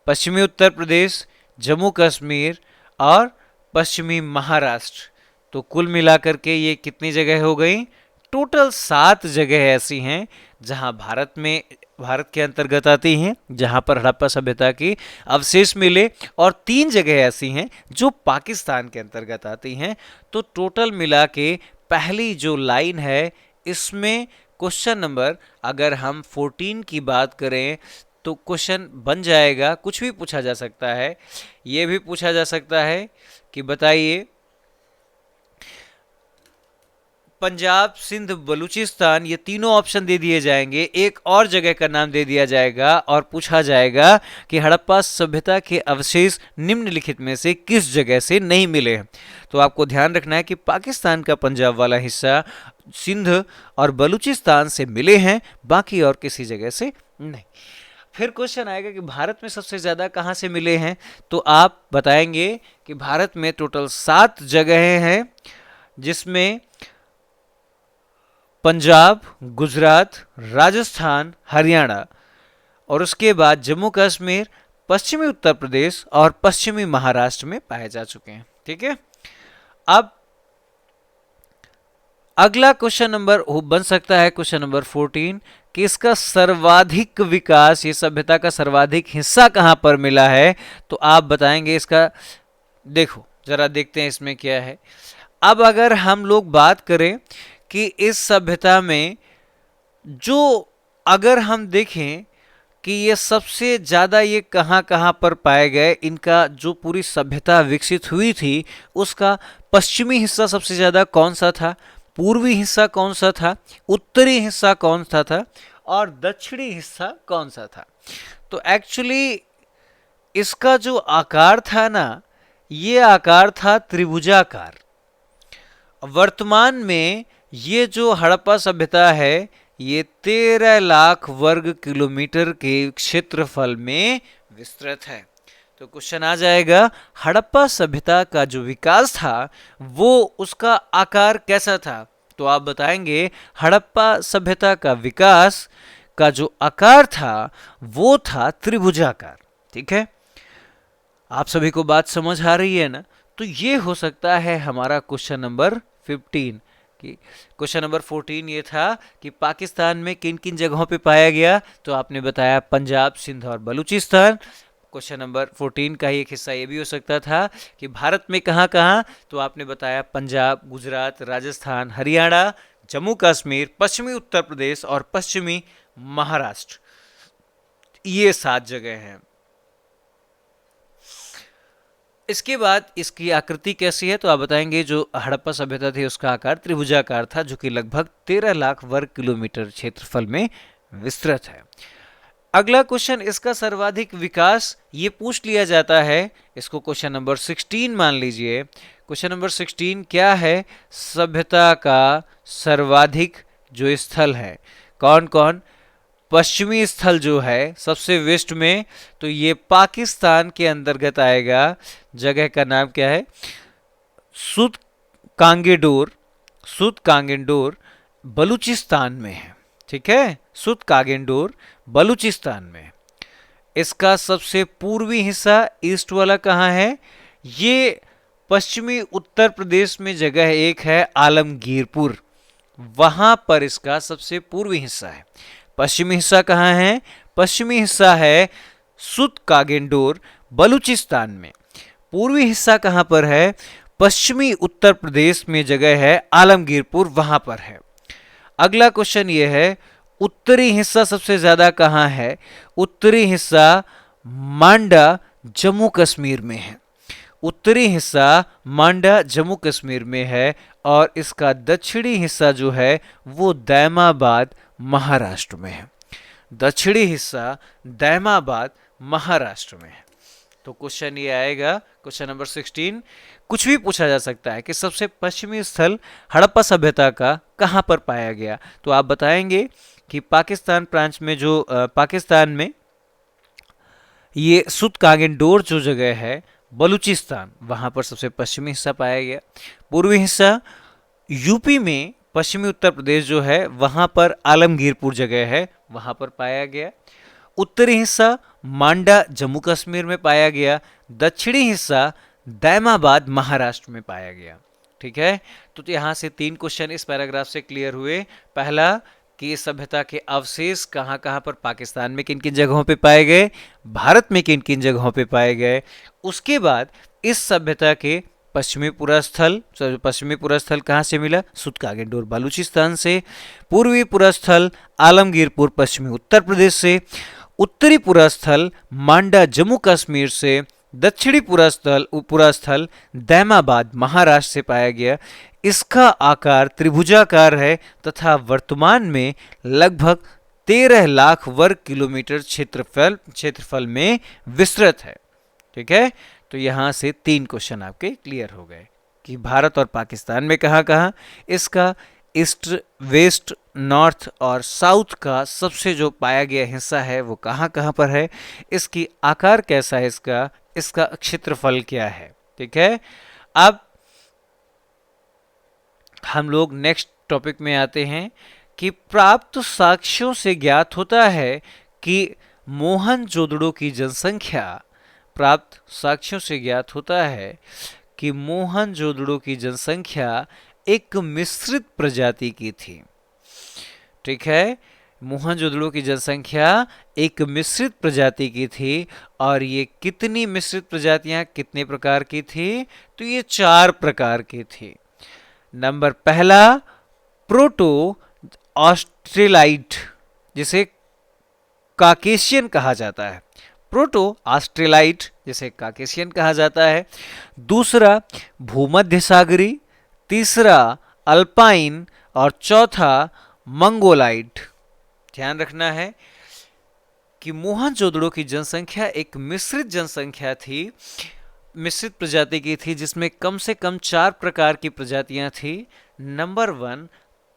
पश्चिमी उत्तर प्रदेश, जम्मू कश्मीर और पश्चिमी महाराष्ट्र। तो कुल मिलाकर के ये कितनी जगह हो गई? टोटल 7 जगह ऐसी हैं जहां भारत के अंतर्गत आती हैं, जहां पर हड़प्पा सभ्यता की अवशेष मिले, और 3 जगह ऐसी हैं जो पाकिस्तान के अंतर्गत आती हैं। तो टोटल मिला के पहली जो लाइन है, इसमें क्वेश्चन नंबर, अगर हम 14 की बात करें तो क्वेश्चन बन जाएगा, कुछ भी पूछा जा सकता है। ये भी पूछा जा सकता है कि बताइए पंजाब, सिंध, बलूचिस्तान, ये तीनों ऑप्शन दे दिए जाएंगे, एक और जगह का नाम दे दिया जाएगा और पूछा जाएगा कि हड़प्पा सभ्यता के अवशेष निम्नलिखित में से किस जगह से नहीं मिले। तो आपको ध्यान रखना है कि पाकिस्तान का पंजाब वाला हिस्सा सिंध और बलूचिस्तान से मिले हैं, बाकी और किसी जगह से नहीं। फिर क्वेश्चन आएगा कि भारत में सबसे ज्यादा कहाँ से मिले हैं, तो आप बताएंगे कि भारत में टोटल 7 जगहें हैं, जिसमें पंजाब, गुजरात, राजस्थान, हरियाणा, और उसके बाद जम्मू कश्मीर, पश्चिमी उत्तर प्रदेश और पश्चिमी महाराष्ट्र में पाए जा चुके हैं। ठीक है, अब अगला क्वेश्चन नंबर बन सकता है क्वेश्चन नंबर 14 कि इसका सर्वाधिक विकास, ये सभ्यता का सर्वाधिक हिस्सा कहां पर मिला है, तो आप बताएंगे इसका। देखो जरा देखते हैं इसमें क्या है। अब अगर हम लोग बात करें कि इस सभ्यता में जो, अगर हम देखें कि ये सबसे ज्यादा ये कहां कहां पर पाए गए, इनका जो पूरी सभ्यता विकसित हुई थी उसका पश्चिमी हिस्सा सबसे ज्यादा कौन सा था, पूर्वी हिस्सा कौन सा था, उत्तरी हिस्सा कौन सा था, और दक्षिणी हिस्सा कौन सा था। तो एक्चुअली इसका जो आकार था ना, ये आकार था त्रिभुजाकार। वर्तमान में ये जो हड़प्पा सभ्यता है ये 13 लाख वर्ग किलोमीटर के क्षेत्रफल में विस्तृत है। तो क्वेश्चन आ जाएगा, हड़प्पा सभ्यता का जो विकास था वो उसका आकार कैसा था, तो आप बताएंगे हड़प्पा सभ्यता का विकास का जो आकार था वो था त्रिभुजाकार। ठीक है, आप सभी को बात समझ आ रही है ना। तो ये हो सकता है हमारा क्वेश्चन नंबर 15 कि क्वेश्चन नंबर 14 ये था कि पाकिस्तान में किन किन जगहों पे पाया गया, तो आपने बताया पंजाब, सिंध और बलूचिस्तान। क्वेश्चन नंबर 14 का ही एक हिस्सा ये भी हो सकता था कि भारत में कहाँ कहाँ, तो आपने बताया पंजाब, गुजरात, राजस्थान, हरियाणा, जम्मू कश्मीर, पश्चिमी उत्तर प्रदेश और पश्चिमी महाराष्ट्र, ये 7 जगह हैं। इसके बाद इसकी आकृति कैसी है, तो आप बताएंगे जो हड़प्पा सभ्यता थी उसका आकार त्रिभुजाकार था, जो कि लगभग 13 लाख वर्ग किलोमीटर क्षेत्रफल में विस्तृत है। अगला क्वेश्चन, इसका सर्वाधिक विकास ये पूछ लिया जाता है, इसको क्वेश्चन नंबर 16 मान लीजिए। क्वेश्चन नंबर 16 क्या है, सभ्यता का सर्वाधिक जो स्थल है, कौन कौन, पश्चिमी स्थल जो है सबसे वेस्ट में, तो ये पाकिस्तान के अंतर्गत आएगा। जगह का नाम क्या है, सुद कांगेडोर, सुद कांगेडोर बलूचिस्तान में है। ठीक है, सुद कांगेडोर बलूचिस्तान में। इसका सबसे पूर्वी हिस्सा ईस्ट वाला कहाँ है, ये पश्चिमी उत्तर प्रदेश में जगह एक है आलमगीरपुर, वहां पर इसका सबसे पूर्वी हिस्सा है। पश्चिमी हिस्सा कहाँ है, पश्चिमी हिस्सा है सुद कांगेडोर बलूचिस्तान में। पूर्वी हिस्सा कहाँ पर है, पश्चिमी उत्तर प्रदेश में जगह है आलमगीरपुर, वहां पर है। अगला क्वेश्चन ये है, उत्तरी हिस्सा सबसे ज्यादा कहाँ है, उत्तरी हिस्सा मांडा जम्मू कश्मीर में है। उत्तरी हिस्सा मांडा जम्मू कश्मीर में है, और इसका दक्षिणी हिस्सा जो है वो दैमाबाद महाराष्ट्र में है। दक्षिणी हिस्सा दैमाबाद महाराष्ट्र में है। तो क्वेश्चन ये आएगा क्वेश्चन नंबर 16, कुछ भी पूछा जा सकता है कि सबसे पश्चिमी स्थल हड़प्पा सभ्यता का कहां पर पाया गया, तो आप बताएंगे कि पाकिस्तान प्रांत में जो पाकिस्तान में ये सुद कांगेडोर जो जगह है बलूचिस्तान, वहां पर सबसे पश्चिमी हिस्सा पाया गया। पूर्वी हिस्सा यूपी में, पश्चिमी उत्तर प्रदेश जो है वहां पर आलमगीरपुर जगह है, वहां पर पाया गया। उत्तरी हिस्सा मांडा जम्मू कश्मीर में पाया गया। दक्षिणी हिस्सा दैमाबाद महाराष्ट्र में पाया गया। ठीक है, तो यहाँ से 3 क्वेश्चन इस पैराग्राफ से क्लियर हुए। पहला कि इस सभ्यता के अवशेष कहाँ कहाँ पर, पाकिस्तान में किन किन जगहों पे पाए गए, भारत में किन किन जगहों पे पाए गए। उसके बाद इस सभ्यता के पश्चिमी पुरास्थल कहाँ से मिला, सुद कांगेडोर बलूचिस्तान से। पूर्वी पुरास्थल आलमगीरपुर पश्चिमी उत्तर प्रदेश से। उत्तरी पुरास्थल मांडा जम्मू कश्मीर से। दक्षिणी पुरास्थल दैमाबाद महाराष्ट्र से पाया गया। इसका आकार त्रिभुजाकार है तथा वर्तमान में लगभग 13 लाख वर्ग किलोमीटर क्षेत्रफल में विस्तृत है। ठीक है, तो यहां से 3 क्वेश्चन आपके क्लियर हो गए कि भारत और पाकिस्तान में कहां कहां, इसका ईस्ट, वेस्ट नॉर्थ और साउथ का सबसे जो पाया गया हिस्सा है वो कहाँ कहाँ पर है, इसकी आकार कैसा है, इसका इसका क्षेत्रफल क्या है। ठीक है, अब हम लोग नेक्स्ट टॉपिक में आते हैं कि प्राप्त साक्ष्यों से ज्ञात होता है कि मोहनजोदड़ो की जनसंख्या, प्राप्त साक्ष्यों से ज्ञात होता है कि मोहनजोदड़ो की जनसंख्या एक मिश्रित प्रजाति की थी। ठीक है, मोहनजोदड़ो की जनसंख्या एक मिश्रित प्रजाति की थी। और ये कितनी मिश्रित प्रजातियां कितने प्रकार की थी, तो ये 4 प्रकार की थी। नंबर पहला, प्रोटो ऑस्ट्रेलाइट, जिसे काकेशियन कहा जाता है। प्रोटो ऑस्ट्रेलाइट जिसे काकेशियन कहा जाता है। दूसरा भूमध्य सागरी, तीसरा अल्पाइन और चौथा मंगोलाइट। ध्यान रखना है कि मोहनजोदड़ो की जनसंख्या एक मिश्रित जनसंख्या थी, मिश्रित प्रजाति की थी, जिसमें कम से कम 4 प्रकार की प्रजातियां थी। नंबर 1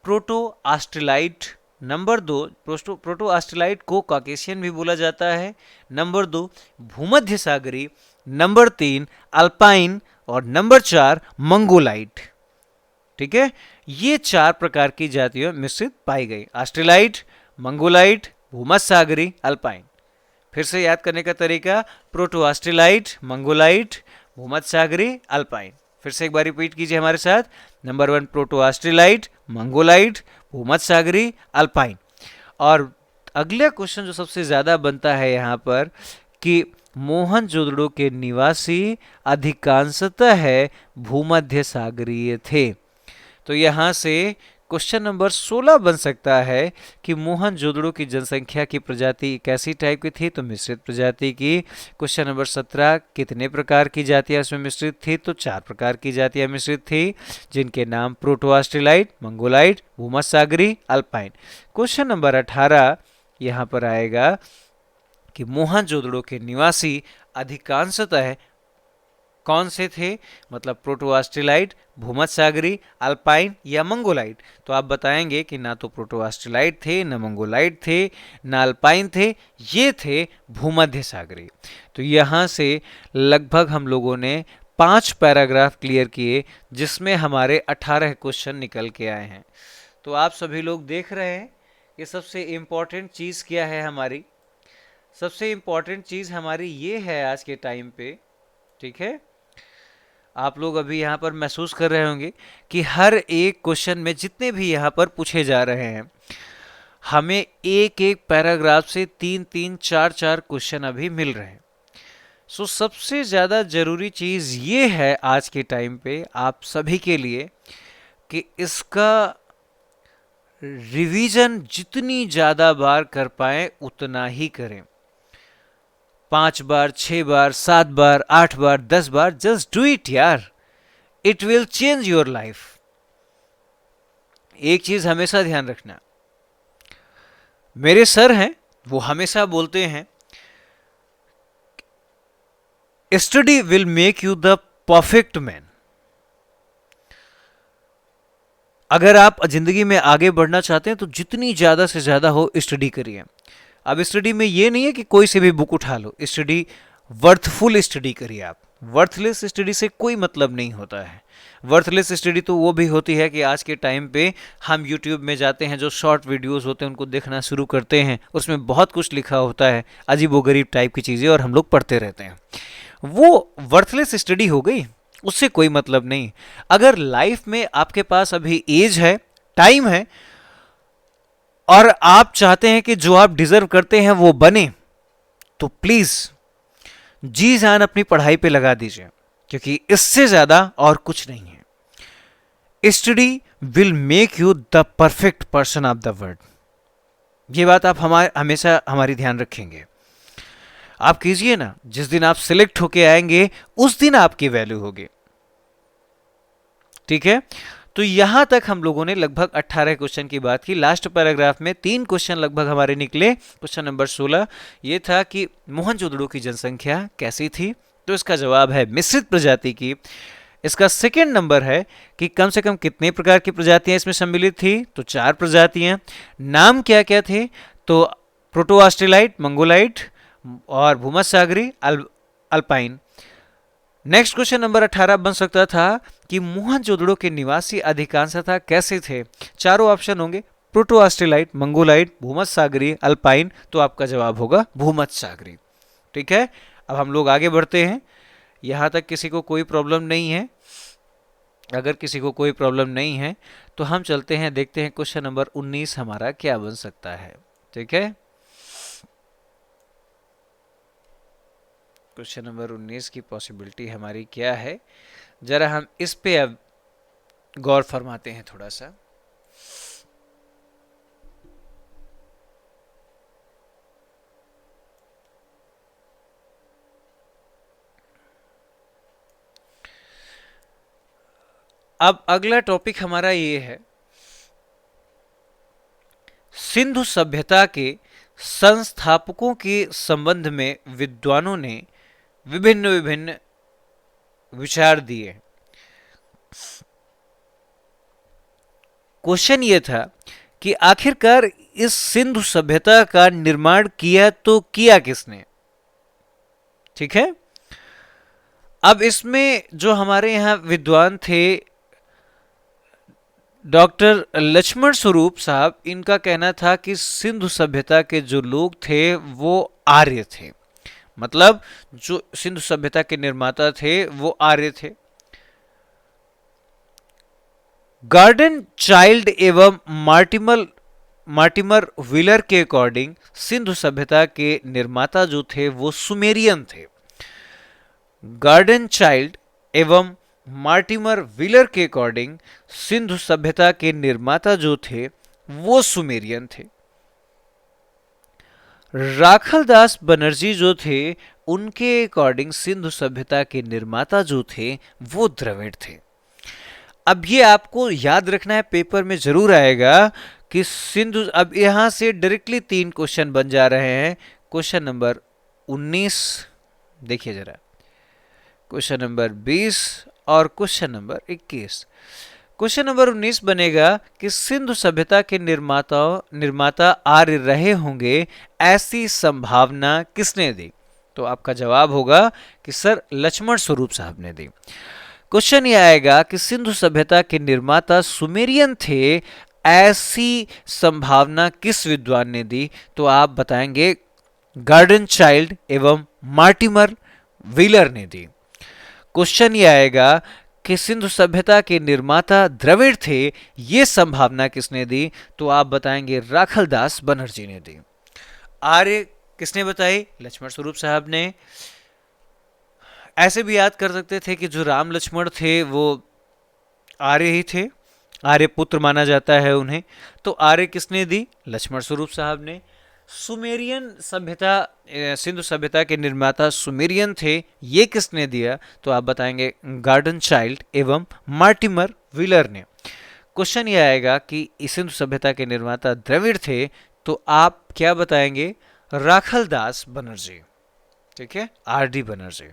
प्रोटो ऑस्ट्रेलाइट, नंबर 2 प्रोटो ऑस्ट्रेलाइट को काकेशियन भी बोला जाता है, नंबर 2 भूमध्य सागरी, नंबर 3 अल्पाइन और नंबर 4 मंगोलाइट। ठीक है, ये 4 प्रकार की जातियों मिश्रित पाई गई, ऑस्ट्रेलाइट, मंगोलाइट, भूमध्य सागरी, अल्पाइन। फिर से याद करने का तरीका, प्रोटो ऑस्ट्रेलाइट, मंगोलाइट, भूमध्य सागरी, अल्पाइन। फिर से एक बार रिपीट कीजिए हमारे साथ। नंबर 1 प्रोटो ऑस्ट्रेलाइट, मंगोलाइट, भूमध्य सागरी, अल्पाइन। और अगला क्वेश्चन जो सबसे ज्यादा बनता है यहाँ पर कि मोहनजोदड़ो के निवासी अधिकांशतः भूमध्य सागरीय थे। तो यहाँ से क्वेश्चन नंबर 16 बन सकता है कि मोहनजोदड़ो की जनसंख्या की प्रजाति कैसी टाइप की थी, तो मिश्रित प्रजाति की। क्वेश्चन नंबर 17 कितने प्रकार की जातियां इसमें मिश्रित थी, तो 4 प्रकार की जातियां मिश्रित थी, जिनके नाम प्रोटो ऑस्ट्रेलाइट, मंगोलाइट, भूमध्य सागरी, अल्पाइन। क्वेश्चन नंबर 18 यहाँ पर आएगा कि मोहनजोदड़ो के निवासी अधिकांशतः कौन से थे, मतलब प्रोटो ऑस्ट्रेलाइट, भूमध्य सागरी, अल्पाइन या मंगोलाइट। तो आप बताएंगे कि ना तो प्रोटो ऑस्ट्रेलाइट थे, ना मंगोलाइट थे, ना अल्पाइन थे, ये थे भूमध्य सागरी। तो यहाँ से लगभग हम लोगों ने 5 पैराग्राफ क्लियर किए, जिसमें हमारे 18 क्वेश्चन निकल के आए हैं। तो आप सभी लोग देख रहे हैं कि सबसे इम्पॉर्टेंट चीज़ क्या है हमारी, सबसे इम्पॉर्टेंट चीज़ हमारी ये है आज के टाइम पे। ठीक है, आप लोग अभी यहाँ पर महसूस कर रहे होंगे कि हर एक क्वेश्चन में जितने भी यहाँ पर पूछे जा रहे हैं, हमें एक एक पैराग्राफ से 3-3, 4-4 क्वेश्चन अभी मिल रहे हैं। सो सबसे ज़्यादा ज़रूरी चीज़ ये है आज के टाइम पे आप सभी के लिए कि इसका रिवीजन जितनी ज़्यादा बार कर पाएं उतना ही करें। 5 बार, 6 बार, 7 बार, 8 बार, 10 बार, जस्ट डू इट यार, it will change your life. एक चीज हमेशा ध्यान रखना, मेरे सर हैं वो हमेशा बोलते हैं study will make you the perfect man. अगर आप जिंदगी में आगे बढ़ना चाहते हैं तो जितनी ज्यादा से ज्यादा हो स्टडी करिए। अब स्टडी में ये नहीं है कि कोई से भी बुक उठा लो, स्टडी वर्थफुल स्टडी करिए आप। वर्थलेस स्टडी से कोई मतलब नहीं होता है। वर्थलेस स्टडी तो वो भी होती है कि आज के टाइम पे हम यूट्यूब में जाते हैं, जो शॉर्ट वीडियोस होते हैं उनको देखना शुरू करते हैं, उसमें बहुत कुछ लिखा होता है, अजीबोगरीब टाइप की चीज़ें, और हम लोग पढ़ते रहते हैं। वो वर्थलेस स्टडी हो गई, उससे कोई मतलब नहीं। अगर लाइफ में आपके पास अभी एज है, टाइम है, और आप चाहते हैं कि जो आप डिजर्व करते हैं वो बने, तो प्लीज जी जान अपनी पढ़ाई पे लगा दीजिए, क्योंकि इससे ज्यादा और कुछ नहीं है। Study will make you the perfect person of the world. ये बात आप हमेशा हमारी ध्यान रखेंगे। आप कीजिए ना, जिस दिन आप सिलेक्ट होके आएंगे उस दिन आपकी वैल्यू होगी। ठीक है, तो यहां तक हम लोगों ने लगभग 18 क्वेश्चन की बात की। लास्ट पैराग्राफ में 3 क्वेश्चन लगभग हमारे निकले। क्वेश्चन नंबर 16 ये था कि मोहनजोदड़ो की जनसंख्या कैसी थी, तो इसका जवाब है मिश्रित प्रजाति की। इसका सेकेंड नंबर है कि कम से कम कितने प्रकार की प्रजातियां इसमें सम्मिलित थी, तो 4 प्रजातियां। नाम क्या क्या थे, तो प्रोटोआस्ट्रेलाइट, मंगोलाइट और भूमध्यसागरी अल्पाइन। नेक्स्ट क्वेश्चन नंबर 18 बन सकता था कि मोहनजोदड़ो के निवासी अधिकांशतः कैसे थे। चारों ऑप्शन होंगे, प्रोटोआस्ट्रेलाइट, मंगोलाइट, भूमध्यसागरी, अल्पाइन, तो आपका जवाब होगा भूमध्यसागरी। ठीक है, अब हम लोग आगे बढ़ते हैं। यहां तक किसी को कोई प्रॉब्लम नहीं है? अगर किसी को कोई प्रॉब्लम नहीं है तो हम चलते हैं, देखते हैं क्वेश्चन नंबर 19 हमारा क्या बन सकता है। ठीक है, क्वेश्चन नंबर 19 की पॉसिबिलिटी हमारी क्या है, जरा हम इस पे अब गौर फरमाते हैं थोड़ा सा। अब अगला टॉपिक हमारा ये है, सिंधु सभ्यता के संस्थापकों के संबंध में विद्वानों ने विभिन्न विभिन्न विचार दिए। क्वेश्चन ये था कि आखिरकार इस सिंधु सभ्यता का निर्माण किया तो किया किसने। ठीक है, अब इसमें जो हमारे यहां विद्वान थे, डॉक्टर लक्ष्मण स्वरूप साहब, इनका कहना था कि सिंधु सभ्यता के जो लोग थे वो आर्य थे। मतलब जो सिंधु सभ्यता के निर्माता थे वो आर्य थे। गार्डन चाइल्ड एवं मार्टिमर व्हीलर के अकॉर्डिंग सिंधु सभ्यता के निर्माता जो थे वो सुमेरियन थे। गार्डन चाइल्ड एवं मार्टिमर व्हीलर के अकॉर्डिंग सिंधु सभ्यता के निर्माता जो थे वो सुमेरियन थे। राखलदास बनर्जी जो थे उनके अकॉर्डिंग सिंधु सभ्यता के निर्माता जो थे वो द्रविड़ थे। अब ये आपको याद रखना है, पेपर में जरूर आएगा कि सिंधु, अब यहां से डायरेक्टली 3 क्वेश्चन बन जा रहे हैं। क्वेश्चन नंबर 19 देखिए जरा, क्वेश्चन नंबर 20 और क्वेश्चन नंबर 21। क्वेश्चन नंबर 19 बनेगा कि सिंधु सभ्यता के निर्माता आर्य रहे होंगे, ऐसी संभावना किसने दी। तो आपका जवाब होगा कि सर लक्ष्मण स्वरूप साहब ने दी। क्वेश्चन ये आएगा कि सिंधु सभ्यता के निर्माता सुमेरियन थे, ऐसी संभावना किस विद्वान ने दी। तो आप बताएंगे गार्डन चाइल्ड एवं मार्टिमर व्हीलर ने दी। क्वेश्चन ये आएगा कि सिंधु सभ्यता के निर्माता द्रविड़ थे, ये संभावना किसने दी। तो आप बताएंगे राखलदास बनर्जी ने दी। आर्य किसने बताई, लक्ष्मण स्वरूप साहब ने। ऐसे भी याद कर सकते थे कि जो राम लक्ष्मण थे वो आर्य ही थे, आर्य पुत्र माना जाता है उन्हें। तो आर्य किसने दी, लक्ष्मण स्वरूप साहब ने। सुमेरियन सभ्यता, सिंधु सभ्यता के निर्माता सुमेरियन थे, ये किसने दिया। तो आप बताएंगे गार्डन चाइल्ड एवं मार्टिमर व्हीलर ने। क्वेश्चन ये आएगा कि सिंधु सभ्यता के निर्माता द्रविड़ थे, तो आप क्या बताएंगे, राखलदास बनर्जी। ठीक है, आर.डी. बनर्जी।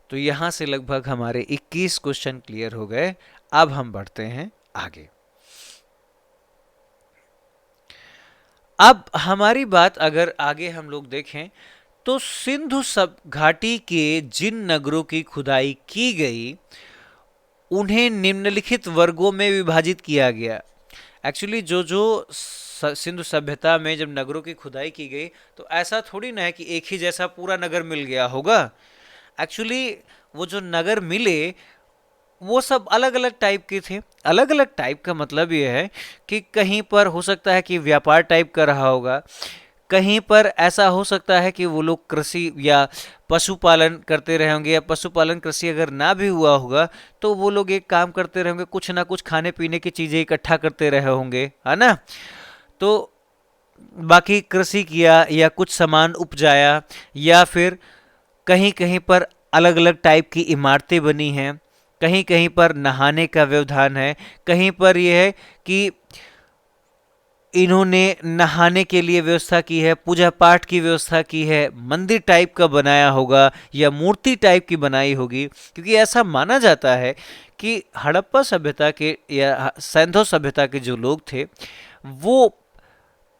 तो यहां से लगभग हमारे 21 क्वेश्चन क्लियर हो गए। अब हम बढ़ते हैं आगे। अब हमारी बात अगर आगे हम लोग देखें तो सिंधु सब घाटी के जिन नगरों की खुदाई की गई उन्हें निम्नलिखित वर्गों में विभाजित किया गया। एक्चुअली जो जो सिंधु सभ्यता में जब नगरों की खुदाई की गई तो ऐसा थोड़ी ना है कि एक ही जैसा पूरा नगर मिल गया होगा। एक्चुअली वो जो नगर मिले वो सब अलग अलग टाइप के थे। अलग अलग टाइप का मतलब ये है कि कहीं पर हो सकता है कि व्यापार टाइप का रहा होगा, कहीं पर ऐसा हो सकता है कि वो लोग कृषि या पशुपालन करते रहे होंगे, या पशुपालन कृषि अगर ना भी हुआ होगा तो वो लोग एक काम करते रहेंगे, कुछ ना कुछ खाने पीने की चीज़ें इकट्ठा करते रहे होंगे, है ना। तो बाकी कृषि किया या कुछ सामान उपजाया, या फिर कहीं कहीं पर अलग अलग टाइप की इमारतें बनी हैं, कहीं कहीं पर नहाने का व्यवधान है, कहीं पर यह है कि इन्होंने नहाने के लिए व्यवस्था की है, पूजा पाठ की व्यवस्था की है, मंदिर टाइप का बनाया होगा या मूर्ति टाइप की बनाई होगी, क्योंकि ऐसा माना जाता है कि हड़प्पा सभ्यता के या सैंधव सभ्यता के जो लोग थे वो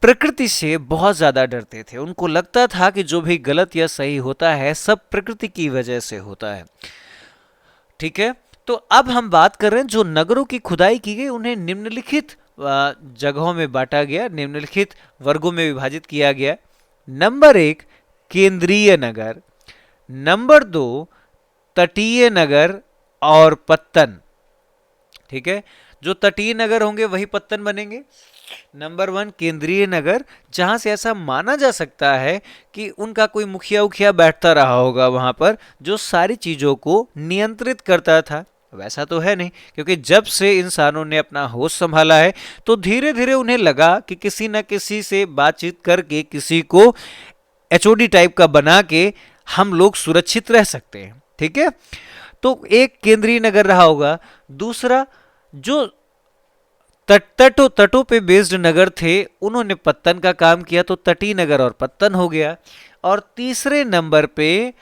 प्रकृति से बहुत ज़्यादा डरते थे। उनको लगता था कि जो भी गलत या सही होता है सब प्रकृति की वजह से होता है। ठीक है, तो अब हम बात कर रहे हैं जो नगरों की खुदाई की गई उन्हें निम्नलिखित जगहों में बांटा गया, निम्नलिखित वर्गों में विभाजित किया गया। नंबर 1 केंद्रीय नगर, नंबर 2 तटीय नगर और पत्तन। ठीक है, जो तटीय नगर होंगे वही पत्तन बनेंगे। नंबर 1 केंद्रीय नगर, जहां से ऐसा माना जा सकता है कि उनका कोई मुखिया उखिया बैठता रहा होगा वहां पर जो सारी चीजों को नियंत्रित करता था। वैसा तो है नहीं, क्योंकि जब से इंसानों ने अपना होश संभाला है तो धीरे धीरे उन्हें लगा कि किसी न किसी से बातचीत करके, किसी को एचओडी टाइप का बना के हम लोग सुरक्षित रह सकते हैं। ठीक है, तो एक केंद्रीय नगर रहा होगा। दूसरा, जो तटों पे बेस्ड नगर थे उन्होंने पत्तन का काम किया, तो तटीय नगर और पत्तन हो गया। और तीसरे नंबर पे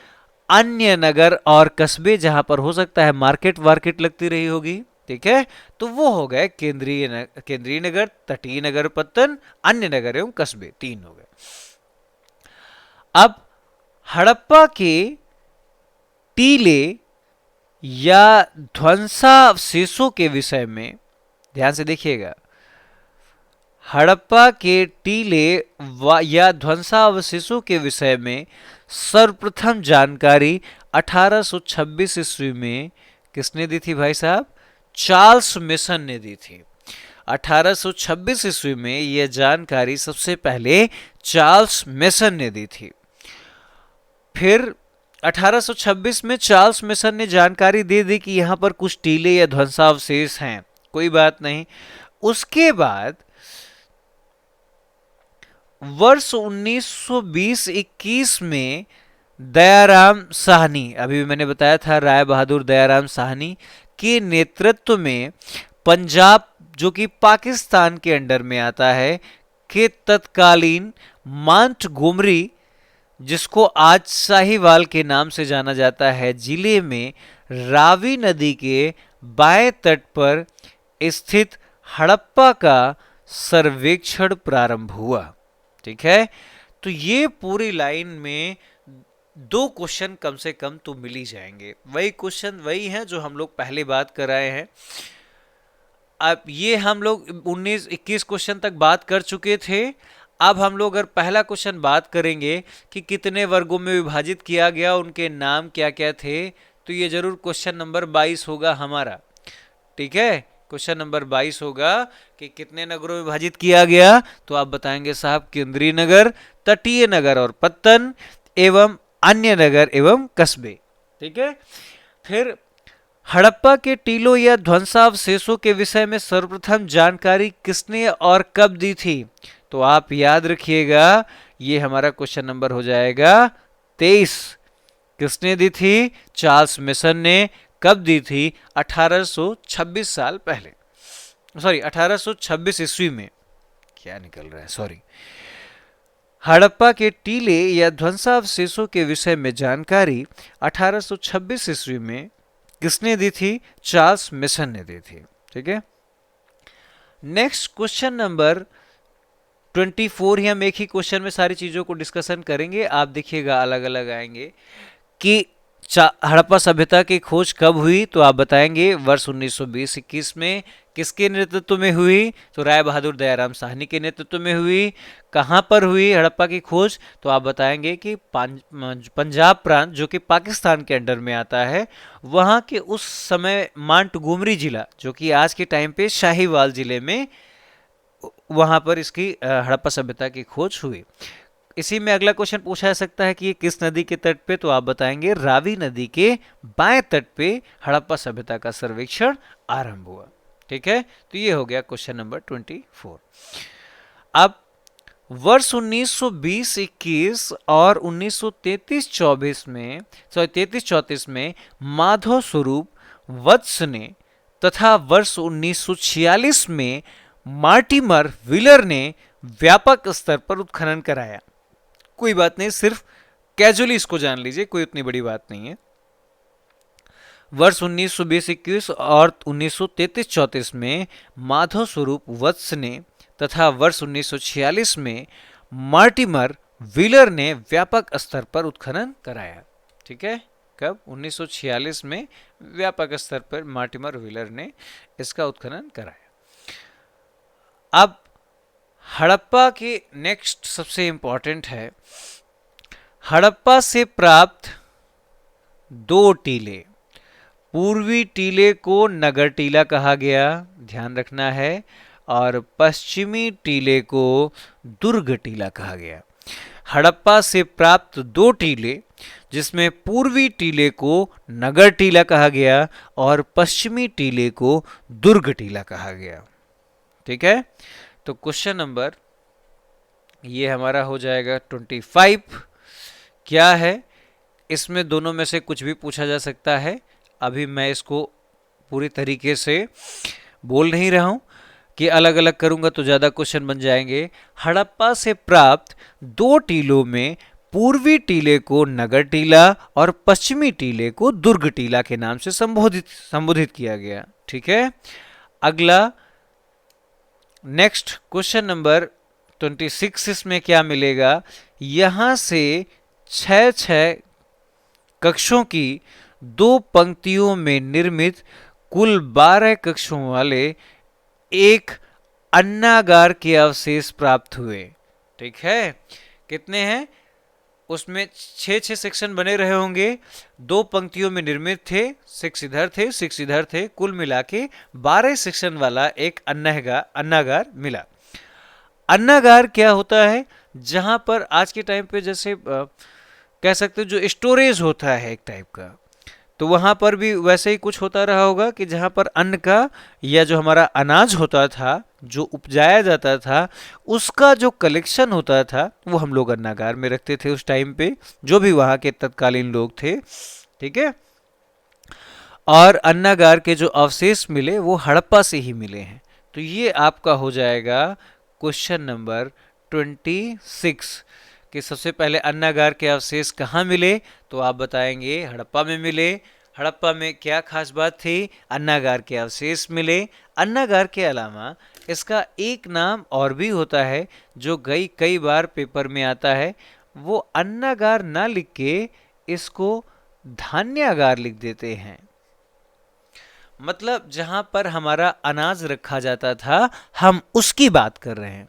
अन्य नगर और कस्बे, जहां पर हो सकता है मार्केट वार्केट लगती रही होगी। ठीक है, तो वो हो गए केंद्रीय नगर, तटीय नगर, पत्तन, अन्य नगर एवं कस्बे, 3 हो गए। अब हड़प्पा के टीले या ध्वंसावशेषों के विषय में ध्यान से देखिएगा। हड़प्पा के टीले या ध्वंसावशेषों के विषय में सर्वप्रथम जानकारी 1826 ईस्वी में किसने दी थी भाई साहब? चार्ल्स मेसन ने दी थी। 1826 ईस्वी में यह जानकारी सबसे पहले चार्ल्स मेसन ने दी थी। फिर 1826 में चार्ल्स मेसन ने जानकारी दे दी कि यहां पर कुछ टीले या ध्वंसावशेष हैं, कोई बात नहीं। उसके बाद वर्ष 1920-21 में दयाराम साहनी, अभी मैंने बताया था राय बहादुर दयाराम साहनी के नेतृत्व में पंजाब, जो कि पाकिस्तान के अंडर में आता है, के तत्कालीन मांटगोमरी, जिसको आज साहिवाल के नाम से जाना जाता है, जिले में रावी नदी के बाएं तट पर स्थित हड़प्पा का सर्वेक्षण प्रारंभ हुआ। ठीक है, तो ये पूरी लाइन में 2 क्वेश्चन कम से कम तो मिल ही जाएंगे। वही क्वेश्चन वही है जो हम लोग पहले बात कर रहे हैं। अब ये हम लोग 19-21 क्वेश्चन तक बात कर चुके थे। अब हम लोग अगर पहला क्वेश्चन बात करेंगे कि कितने वर्गों में विभाजित किया गया, उनके नाम क्या क्या थे, तो ये जरूर क्वेश्चन नंबर 22 होगा हमारा। ठीक है, क्वेश्चन नंबर 22 होगा कि कितने नगरों में विभाजित किया गया, तो आप बताएंगे साहब केंद्रीय नगर, तटीय नगर और पत्तन एवं अन्य नगर एवं कस्बे। ठीक है, फिर हड़प्पा के टीलों या ध्वंसावशेषों के विषय में सर्वप्रथम जानकारी किसने और कब दी थी, तो आप याद रखिएगा ये हमारा क्वेश्चन नंबर हो जाएगा 23। किसने दी थी? चार्ल्स मेसन ने। कब दी थी? 1826 साल पहले, सॉरी 1826 ईस्वी में। क्या निकल रहा है, सॉरी। हड़प्पा के टीले या ध्वंसावशेषों के विषय में जानकारी 1826 ईस्वी में किसने दी थी? चार्ल्स मेसन ने दी थी। ठीक है, नेक्स्ट क्वेश्चन नंबर 24। ही हम एक ही क्वेश्चन में सारी चीजों को डिस्कशन करेंगे। आप देखिएगा अलग अलग आएंगे कि हड़प्पा सभ्यता की खोज कब हुई, तो आप बताएंगे वर्ष 1920-21 में। किसके नेतृत्व में हुई? तो राय बहादुर दयाराम साहनी के नेतृत्व में हुई। कहां पर हुई हड़प्पा की खोज? तो आप बताएंगे कि पंजाब प्रांत, जो कि पाकिस्तान के अंडर में आता है, वहां के उस समय मांटगोमरी जिला, जो कि आज के टाइम पे शाहीवाल जिले में, वहां पर इसकी हड़प्पा सभ्यता की खोज हुई। इसी में अगला क्वेश्चन पूछा जा सकता है कि ये किस नदी के तट पे, तो आप बताएंगे रावी नदी के बाएं तट पे हड़प्पा सभ्यता का सर्वेक्षण आरंभ हुआ। ठीक है, तो ये हो गया क्वेश्चन नंबर 24। अब वर्ष 1920-21 और 1933-34 में, सॉरी 33-34 में माधव स्वरूप वत्स ने, तथा वर्ष 1946 में मार्टिमर व्हीलर ने व्यापक स्तर पर उत्खनन कराया। कोई बात नहीं, सिर्फ कैजुअली इसको जान लीजिए, कोई उतनी बड़ी बात नहीं है। वर्ष 1920-21 और 1933-34 में माधव स्वरूप वत्स ने तथा वर्ष 1946 में मार्टिमर व्हीलर ने व्यापक स्तर पर उत्खनन कराया। ठीक है, कब? 1946 में व्यापक स्तर पर मार्टिमर व्हीलर ने इसका उत्खनन कराया। अब हड़प्पा के नेक्स्ट सबसे इंपॉर्टेंट है, हड़प्पा से प्राप्त दो टीले। पूर्वी टीले को नगर टीला कहा गया, ध्यान रखना है, और पश्चिमी टीले को दुर्ग टीला कहा गया। हड़प्पा से प्राप्त दो टीले, जिसमें पूर्वी टीले को नगर टीला कहा गया और पश्चिमी टीले को दुर्ग टीला कहा गया। ठीक है, तो क्वेश्चन नंबर ये हमारा हो जाएगा 25। क्या है? इसमें दोनों में से कुछ भी पूछा जा सकता है। अभी मैं इसको पूरी तरीके से बोल नहीं रहा हूं कि अलग अलग करूंगा तो ज़्यादा क्वेश्चन बन जाएंगे। हड़प्पा से प्राप्त दो टीलों में पूर्वी टीले को नगर टीला और पश्चिमी टीले को दुर्ग टीला के नाम से संबोधित किया गया। ठीक है, अगला नेक्स्ट क्वेश्चन नंबर 26, इसमें क्या मिलेगा? यहां से 6 कक्षों की दो पंक्तियों में निर्मित कुल 12 कक्षों वाले एक अन्नागार के अवशेष प्राप्त हुए। ठीक है, कितने हैं? उसमें 6 सेक्शन बने रहे होंगे, दो पंक्तियों में निर्मित थे, 6 इधर थे 6 इधर थे, कुल मिला के 12 सेक्शन वाला एक अन्नागार मिला। अन्नागार क्या होता है? जहां पर आज के टाइम पे जैसे कह सकते हो जो स्टोरेज होता है एक टाइप का, तो वहां पर भी वैसे ही कुछ होता रहा होगा कि जहां पर अन्न का या जो हमारा अनाज होता था, जो उपजाया जाता था, उसका जो कलेक्शन होता था वो हम लोग अन्नागार में रखते थे उस टाइम पे, जो भी वहां के तत्कालीन लोग थे। ठीक है, और अन्नागार के जो अवशेष मिले वो हड़प्पा से ही मिले हैं। तो ये आपका हो जाएगा क्वेश्चन नंबर 26 कि सबसे पहले अन्नागार के अवशेष कहाँ मिले, तो आप बताएंगे हड़प्पा में मिले। हड़प्पा में क्या खास बात थी? अन्नागार के अवशेष मिले। अन्नागार के अलावा इसका एक नाम और भी होता है जो कई बार पेपर में आता है, वो अन्नागार ना लिख के इसको धान्यागार लिख देते हैं। मतलब जहां पर हमारा अनाज रखा जाता था, हम उसकी बात कर रहे हैं।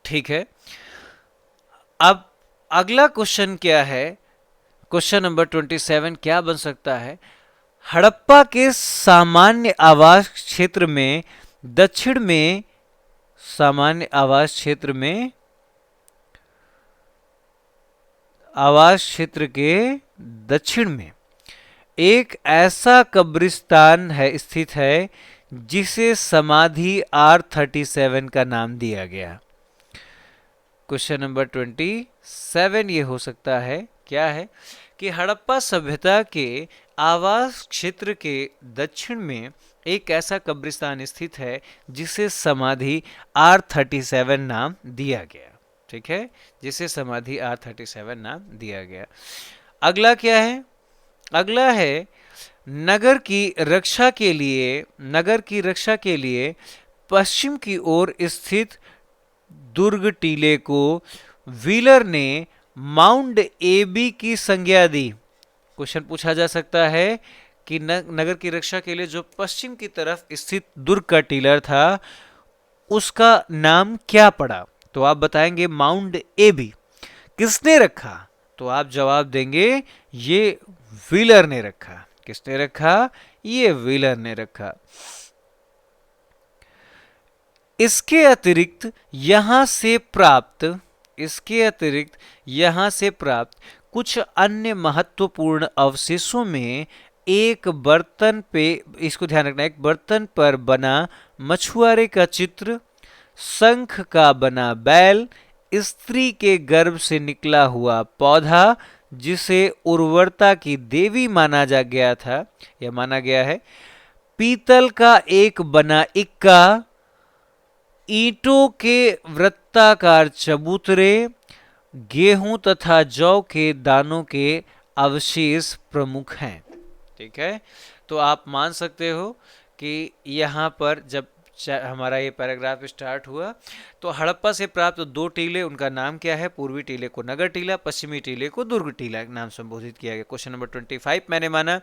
ठीक है, अब अगला क्वेश्चन क्या है? क्वेश्चन नंबर 27 क्या बन सकता है? हड़प्पा के सामान्य आवास क्षेत्र में दक्षिण में, सामान्य आवास क्षेत्र के दक्षिण में एक ऐसा कब्रिस्तान है स्थित है जिसे समाधि R37 का नाम दिया गया। क्वेश्चन नंबर 27 ये हो सकता है, क्या है कि हड़प्पा सभ्यता के आवास क्षेत्र के दक्षिण में एक ऐसा कब्रिस्तान स्थित है जिसे समाधि R37 नाम दिया गया। ठीक है, जिसे समाधि R37 नाम दिया गया। अगला क्या है? अगला है नगर की रक्षा के लिए पश्चिम की ओर स्थित दुर्ग टीले को व्हीलर ने माउंट एबी की संज्ञा दी। क्वेश्चन पूछा जा सकता है कि नगर की रक्षा के लिए जो पश्चिम की तरफ स्थित दुर्ग का टीलर था उसका नाम क्या पड़ा? तो आप बताएंगे माउंट एबी। किसने रखा? तो आप जवाब देंगे ये व्हीलर ने रखा। किसने रखा? ये व्हीलर ने रखा। इसके अतिरिक्त यहां से प्राप्त कुछ अन्य महत्वपूर्ण अवशेषों में एक बर्तन पे, इसको ध्यान रखना, एक बर्तन पर बना मछुआरे का चित्र, शंख का बना बैल, स्त्री के गर्भ से निकला हुआ पौधा, जिसे उर्वरता की देवी माना जा गया था या माना गया है, पीतल का एक बना इक्का, ईंटों के वृत्ताकार चबूतरे, गेहूं तथा जौ के दानों के अवशेष प्रमुख हैं। ठीक है, तो आप मान सकते हो कि यहाँ पर जब हमारा ये पैराग्राफ स्टार्ट हुआ तो हड़प्पा से प्राप्त दो टीले, उनका नाम क्या है? पूर्वी टीले को नगर टीला, पश्चिमी टीले को दुर्ग टीला नाम संबोधित किया गया। क्वेश्चन नंबर 25 मैंने माना।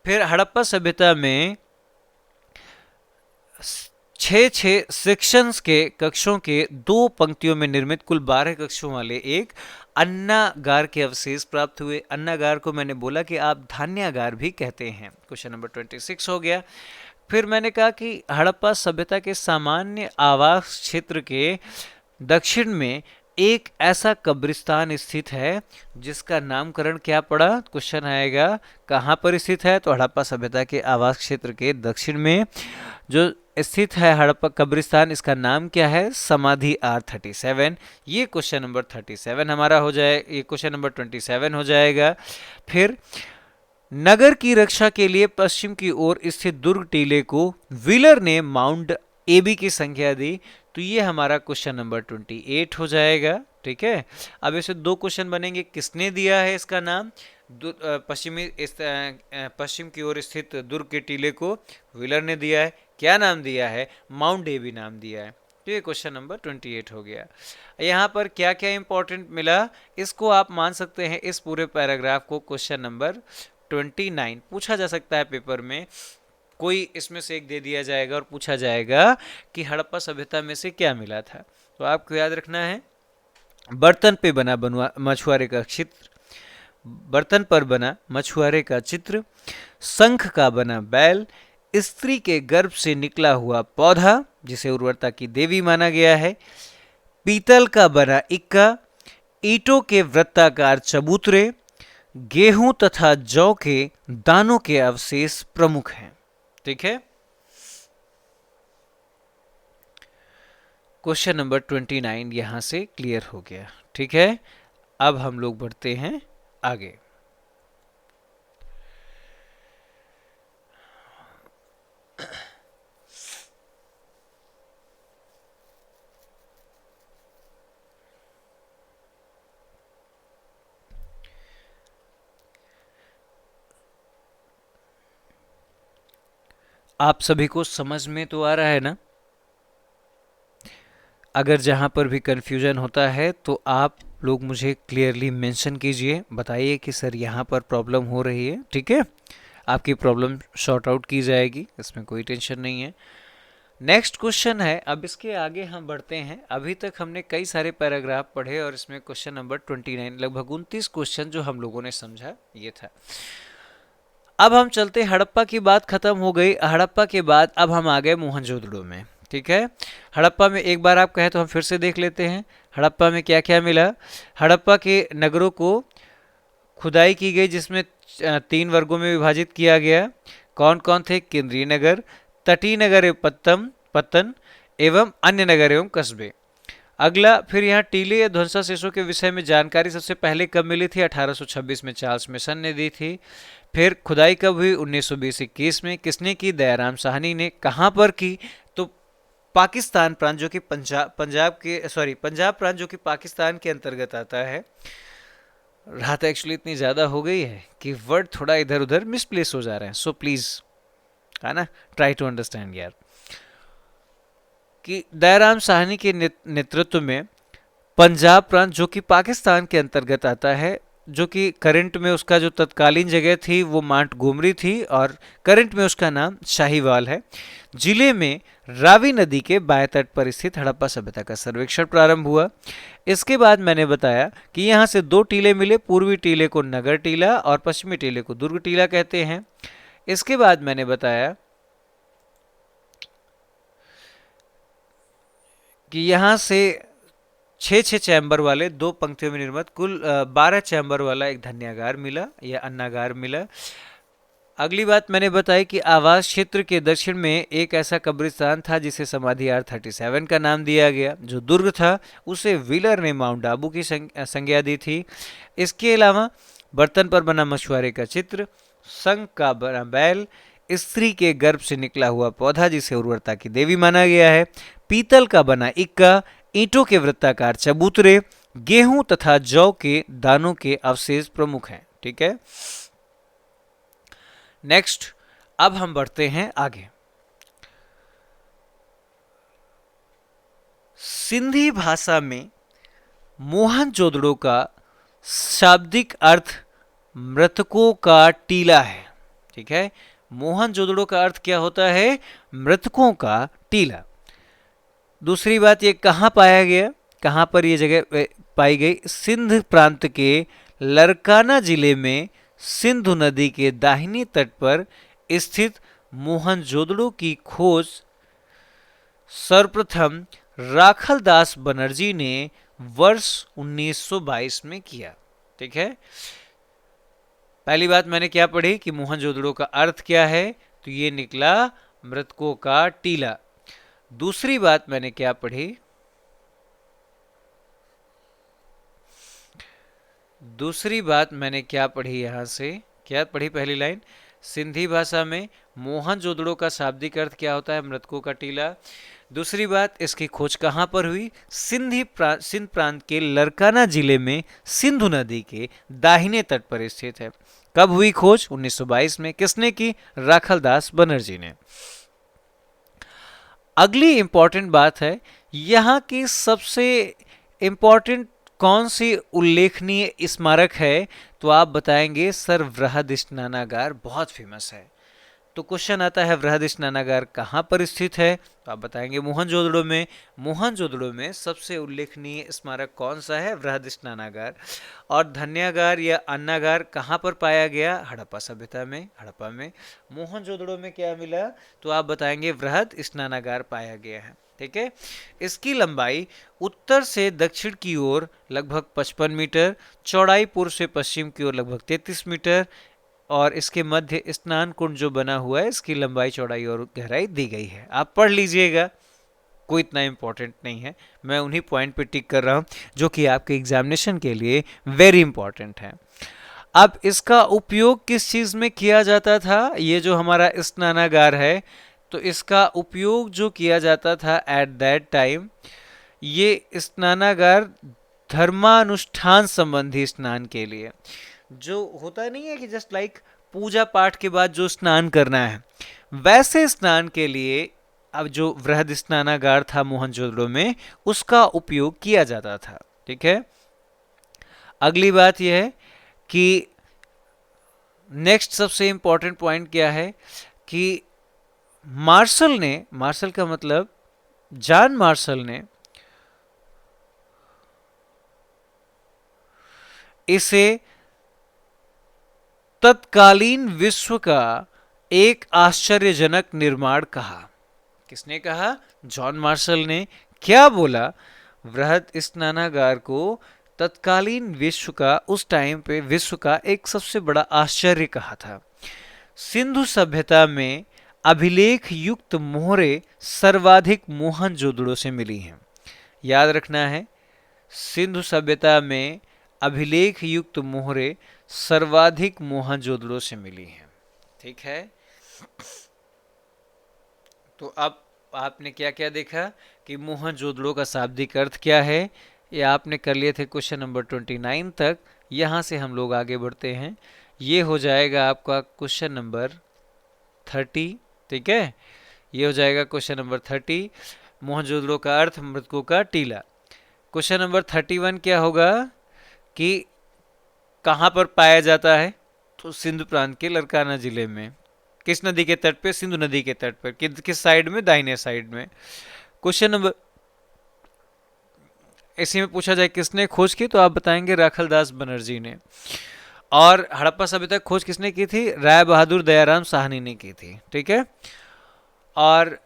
फिर हड़प्पा सभ्यता में छः सेक्शंस के कक्षों के दो पंक्तियों में निर्मित कुल 12 कक्षों वाले एक अन्नागार के अवशेष प्राप्त हुए। अन्नागार को मैंने बोला कि आप धान्यागार भी कहते हैं। क्वेश्चन नंबर 26 हो गया। फिर मैंने कहा कि हड़प्पा सभ्यता के सामान्य आवास क्षेत्र के दक्षिण में एक ऐसा कब्रिस्तान स्थित है जिसका नामकरण क्या पड़ा? क्वेश्चन आएगा कहाँ पर स्थित है? तो हड़प्पा सभ्यता के आवास क्षेत्र के दक्षिण में जो स्थित है हड़प्पा कब्रिस्तान, इसका नाम क्या है? समाधि R37। ये क्वेश्चन नंबर 37 हमारा हो जाए, ये क्वेश्चन नंबर 27 हो जाएगा। फिर नगर की रक्षा के लिए पश्चिम की ओर स्थित दुर्ग टीले को व्हीलर ने माउंट एबी की संख्या दी, तो ये हमारा क्वेश्चन नंबर 28 हो जाएगा। ठीक है, अब ऐसे दो क्वेश्चन बनेंगे, किसने दिया है इसका नाम? पश्चिम की ओर स्थित दुर्ग के टीले को व्हीलर ने दिया है, क्या नाम दिया है? माउंट एबी नाम दिया है। तो ये क्वेश्चन नंबर 28 हो गया। यहाँ पर क्या क्या इंपॉर्टेंट मिला, इसको आप मान सकते हैं इस पूरे पैराग्राफ को क्वेश्चन नंबर 29 पूछा जा सकता है पेपर में। कोई इसमें से एक दे दिया जाएगा और पूछा जाएगा कि हड़प्पा सभ्यता में से क्या मिला था। तो आपको याद रखना है, बर्तन पे बना मछुआरे का चित्र, बर्तन पर बना मछुआरे का चित्र, शंख का बना बैल, स्त्री के गर्भ से निकला हुआ पौधा जिसे उर्वरता की देवी माना गया है, पीतल का बना इक्का, ईंटों के वृत्ताकार चबूतरे, गेहूं तथा जौ के दानों के अवशेष प्रमुख हैं। ठीक है, क्वेश्चन नंबर 29 यहां से क्लियर हो गया। ठीक है, अब हम लोग बढ़ते हैं आगे। आप सभी को समझ में तो आ रहा है ना? अगर जहाँ पर भी कन्फ्यूजन होता है तो आप लोग मुझे क्लियरली मेंशन कीजिए, बताइए कि सर यहाँ पर प्रॉब्लम हो रही है। ठीक है, आपकी प्रॉब्लम सॉर्ट आउट की जाएगी, इसमें कोई टेंशन नहीं है। नेक्स्ट क्वेश्चन है, अब इसके आगे हम बढ़ते हैं। अभी तक हमने कई सारे पैराग्राफ पढ़े और इसमें क्वेश्चन नंबर 29 लगभग 29 क्वेश्चन जो हम लोगों ने समझा ये था। अब हम चलते, हड़प्पा की बात खत्म हो गई। हड़प्पा के बाद अब हम आ गए मोहनजोदड़ो में। ठीक है, हड़प्पा में एक बार आप कहें तो हम फिर से देख लेते हैं हड़प्पा में क्या क्या मिला। हड़प्पा के नगरों को खुदाई की गई जिसमें 3 वर्गों में विभाजित किया गया। कौन कौन थे? केंद्रीय नगर, तटीय नगर एवं पत्तन एवं अन्य नगर एवं कस्बे। अगला, फिर यहाँ टीले या ध्वंसावशेषों के विषय में जानकारी सबसे पहले कब मिली थी? 1826 में चार्ल्स मिशन ने दी थी। फिर खुदाई कब हुई? 1920-21 में। किसने की? दयाराम साहनी ने। कहाँ पर की? तो पाकिस्तान प्रांत जो कि पंजाब प्रांत जो कि पाकिस्तान के अंतर्गत आता है। रात एक्चुअली इतनी ज़्यादा हो गई है कि वर्ड थोड़ा इधर उधर मिसप्लेस हो जा रहे हैं, सो प्लीज़ है ना, ट्राई टू अंडरस्टैंड यार। कि दयाराम साहनी के नेतृत्व में पंजाब प्रांत जो कि पाकिस्तान के अंतर्गत आता है, जो कि करंट में उसका जो तत्कालीन जगह थी वो मांट गोमरी थी और करंट में उसका नाम शाहीवाल है, जिले में रावी नदी के बाएं तट पर स्थित हड़प्पा सभ्यता का सर्वेक्षण प्रारंभ हुआ। इसके बाद मैंने बताया कि यहाँ से 2 टीले मिले, पूर्वी टीले को नगर टीला और पश्चिमी टीले को दुर्ग टीला कहते हैं। इसके बाद मैंने बताया कि यहाँ से 6 चैम्बर वाले 2 पंक्तियों में निर्मित कुल 12 चैम्बर वाला एक धन्यागार मिला या अन्नागार मिला। अगली बात मैंने बताई कि आवास क्षेत्र के दक्षिण में एक ऐसा कब्रिस्तान था जिसे समाधि R37 का नाम दिया गया। जो दुर्ग था उसे व्हीलर ने माउंट आबू की संज्ञा दी थी। इसके अलावा बर्तन पर बना मछुआरे का चित्र, संग का बना बैल, स्त्री के गर्भ से निकला हुआ पौधा जिसे उर्वरता की देवी माना गया है, पीतल का बना इक्का, ईंटों के वृत्ताकार चबूतरे, गेहूं तथा जौ के दानों के अवशेष प्रमुख हैं। ठीक है, नेक्स्ट अब हम बढ़ते हैं आगे। सिंधी भाषा में मोहनजोदड़ो का शाब्दिक अर्थ मृतकों का टीला है। ठीक है, मोहनजोदड़ो का अर्थ क्या होता है? मृतकों का टीला। दूसरी बात, ये कहाँ पाया गया, कहाँ पर ये जगह पाई गई? सिंध प्रांत के लरकाना जिले में सिंधु नदी के दाहिनी तट पर स्थित मोहनजोदड़ो की खोज सर्वप्रथम राखलदास बनर्जी ने वर्ष 1922 में किया। ठीक है, पहली बात मैंने क्या पढ़ी कि मोहनजोदड़ो का अर्थ क्या है, तो ये निकला मृतकों का टीला। दूसरी बात मैंने क्या पढ़ी, यहां से क्या पढ़ी? पहली लाइन, सिंधी भाषा में मोहनजोदड़ो का शाब्दिक अर्थ क्या होता है? मृतकों का टीला। दूसरी बात, इसकी खोज कहां पर हुई? सिंध प्रांत के लरकाना जिले में सिंधु नदी के दाहिने तट पर स्थित है। कब हुई खोज? 1922 में। किसने की? राखलदास बनर्जी ने। अगली इंपॉर्टेंट बात है, यहां की सबसे इंपॉर्टेंट कौन सी उल्लेखनीय स्मारक है? तो आप बताएंगे सर वृहद स्नानागार बहुत फेमस है। तो क्वेश्चन आता है वृहद स्नानागार कहाँ पर स्थित है? तो आप बताएंगे मोहनजोदड़ो में। मोहनजोदड़ो में सबसे उल्लेखनीय स्मारक कौन सा है? वृहद स्नानागार। और धन्यागार या अन्नागार कहाँ पर पाया गया? हड़प्पा सभ्यता में, हड़प्पा में। मोहनजोदड़ो में क्या मिला? तो आप बताएंगे वृहद स्नानागार पाया गया है। ठीक है, इसकी लंबाई उत्तर से दक्षिण की ओर लगभग 55 मीटर, चौड़ाई पूर्व से पश्चिम की ओर लगभग 33 मीटर, और इसके मध्य स्नान कुंड जो बना हुआ है इसकी लंबाई, चौड़ाई और गहराई दी गई है। आप पढ़ लीजिएगा, कोई इतना इंपॉर्टेंट नहीं है, मैं उन्हीं पॉइंट पे टिक कर रहा हूं जो कि आपके एग्जामिनेशन के लिए वेरी इंपॉर्टेंट है। अब इसका उपयोग किस चीज में किया जाता था? ये जो हमारा स्नानागार है, तो इसका उपयोग जो किया जाता था एट दैट टाइम, ये स्नानागार धर्मानुष्ठान संबंधी स्नान के लिए, जो होता नहीं है कि जस्ट लाइक पूजा पाठ के बाद जो स्नान करना है, वैसे स्नान के लिए अब जो वृहद स्नानागार था मोहनजोदड़ो में, उसका उपयोग किया जाता था। ठीक है, अगली बात यह है कि नेक्स्ट सबसे इंपॉर्टेंट पॉइंट क्या है कि मार्शल का मतलब जॉन मार्शल ने इसे तत्कालीन विश्व का एक आश्चर्यजनक निर्माण कहा। किसने कहा? जॉन मार्शल ने। क्या बोला? वृहद स्नानागार को तत्कालीन विश्व का, उस टाइम पे विश्व का एक सबसे बड़ा आश्चर्य कहा था। सिंधु सभ्यता में अभिलेख युक्त मोहरें सर्वाधिक मोहनजोदड़ो से मिली हैं। याद रखना है, सिंधु सभ्यता में अभिलेख युक्त मोहरें सर्वाधिक मोहनजोदड़ो से मिली हैं। ठीक है, तो अब आपने क्या क्या देखा कि मोहनजोदड़ो का शाब्दिक अर्थ क्या है, ये आपने कर लिए थे क्वेश्चन नंबर 29 तक। यहाँ से हम लोग आगे बढ़ते हैं, ये हो जाएगा आपका क्वेश्चन नंबर 30। ठीक है, ये हो जाएगा क्वेश्चन नंबर 30, मोहनजोदड़ो का अर्थ मृतकों का टीला। क्वेश्चन नंबर 31 क्या होगा कि कहाँ पर पाया जाता है? तो सिंधु प्रांत के लरकाना जिले में। किस नदी के तट पे? सिंधु नदी के तट पर। किस साइड में? दाहिने साइड में। क्वेश्चन नंबर इसी में पूछा जाए किसने खोज की, तो आप बताएंगे राखलदास बनर्जी ने। और हड़प्पा सभ्यता खोज किसने की थी? राय बहादुर दयाराम साहनी ने की थी। ठीक है, और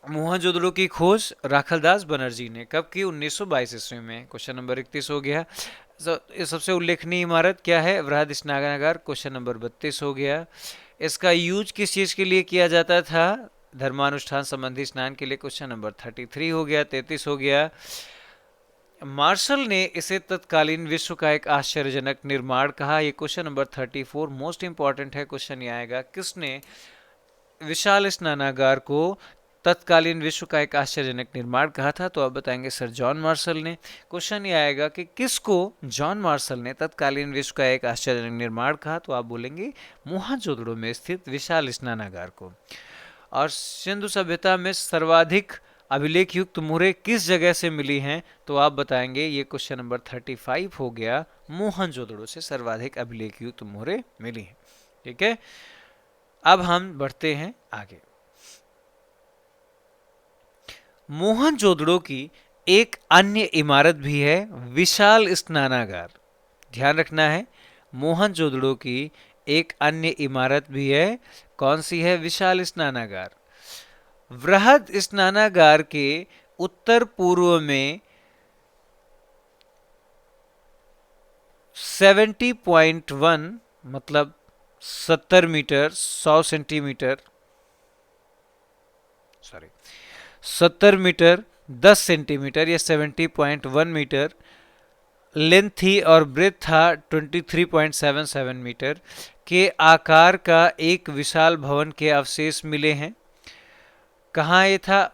मोहनजोदड़ो की खोज राखलदास बनर्जी ने कब की? 1922 ईस्वी में। क्वेश्चन नंबर 31 हो गया। ये सबसे उल्लेखनीय इमारत क्या है? वृहद स्नानागार। क्वेश्चन नंबर 32 हो गया। इसका यूज किस चीज के लिए किया जाता था? धर्मानुष्ठान संबंधी स्नान के लिए। क्वेश्चन नंबर 33 हो गया। 33 हो गया। मार्शल ने इसे तत्कालीन विश्व का एक आश्चर्यजनक निर्माण कहा। ये क्वेश्चन नंबर 34 मोस्ट इंपॉर्टेंट है। क्वेश्चन ये आएगा, किसने विशाल स्नानागार को तत्कालीन विश्व का एक आश्चर्यजनक निर्माण कहा था? तो आप बताएंगे सर जॉन मार्शल ने। क्वेश्चन ये आएगा कि किसको जॉन मार्शल ने तत्कालीन विश्व का एक आश्चर्यजनक निर्माण कहा? तो आप बोलेंगे मोहनजोदड़ो में स्थित विशाल स्नानागार को। और सिंधु सभ्यता में सर्वाधिक अभिलेख युक्त मुहरें किस जगह से मिली हैं? तो आप बताएंगे, ये क्वेश्चन नंबर 35 हो गया, मोहनजोदड़ो से सर्वाधिक अभिलेख युक्त मुहरें मिली हैं। ठीक है, अब हम बढ़ते हैं आगे। मोहनजोदड़ो की एक अन्य इमारत भी है, विशाल स्नानागार। ध्यान रखना है, मोहनजोदड़ो की एक अन्य इमारत भी है। कौन सी है? विशाल स्नानागार। वृहद स्नानागार के उत्तर पूर्व में 70.1 मतलब 70 मीटर 100 सेंटीमीटर 70 मीटर 10 सेंटीमीटर या 70.1 मीटर लेंथ थी और ब्रेथ था 23.77 मीटर के आकार का एक विशाल भवन के अवशेष मिले हैं। कहाँ ये था?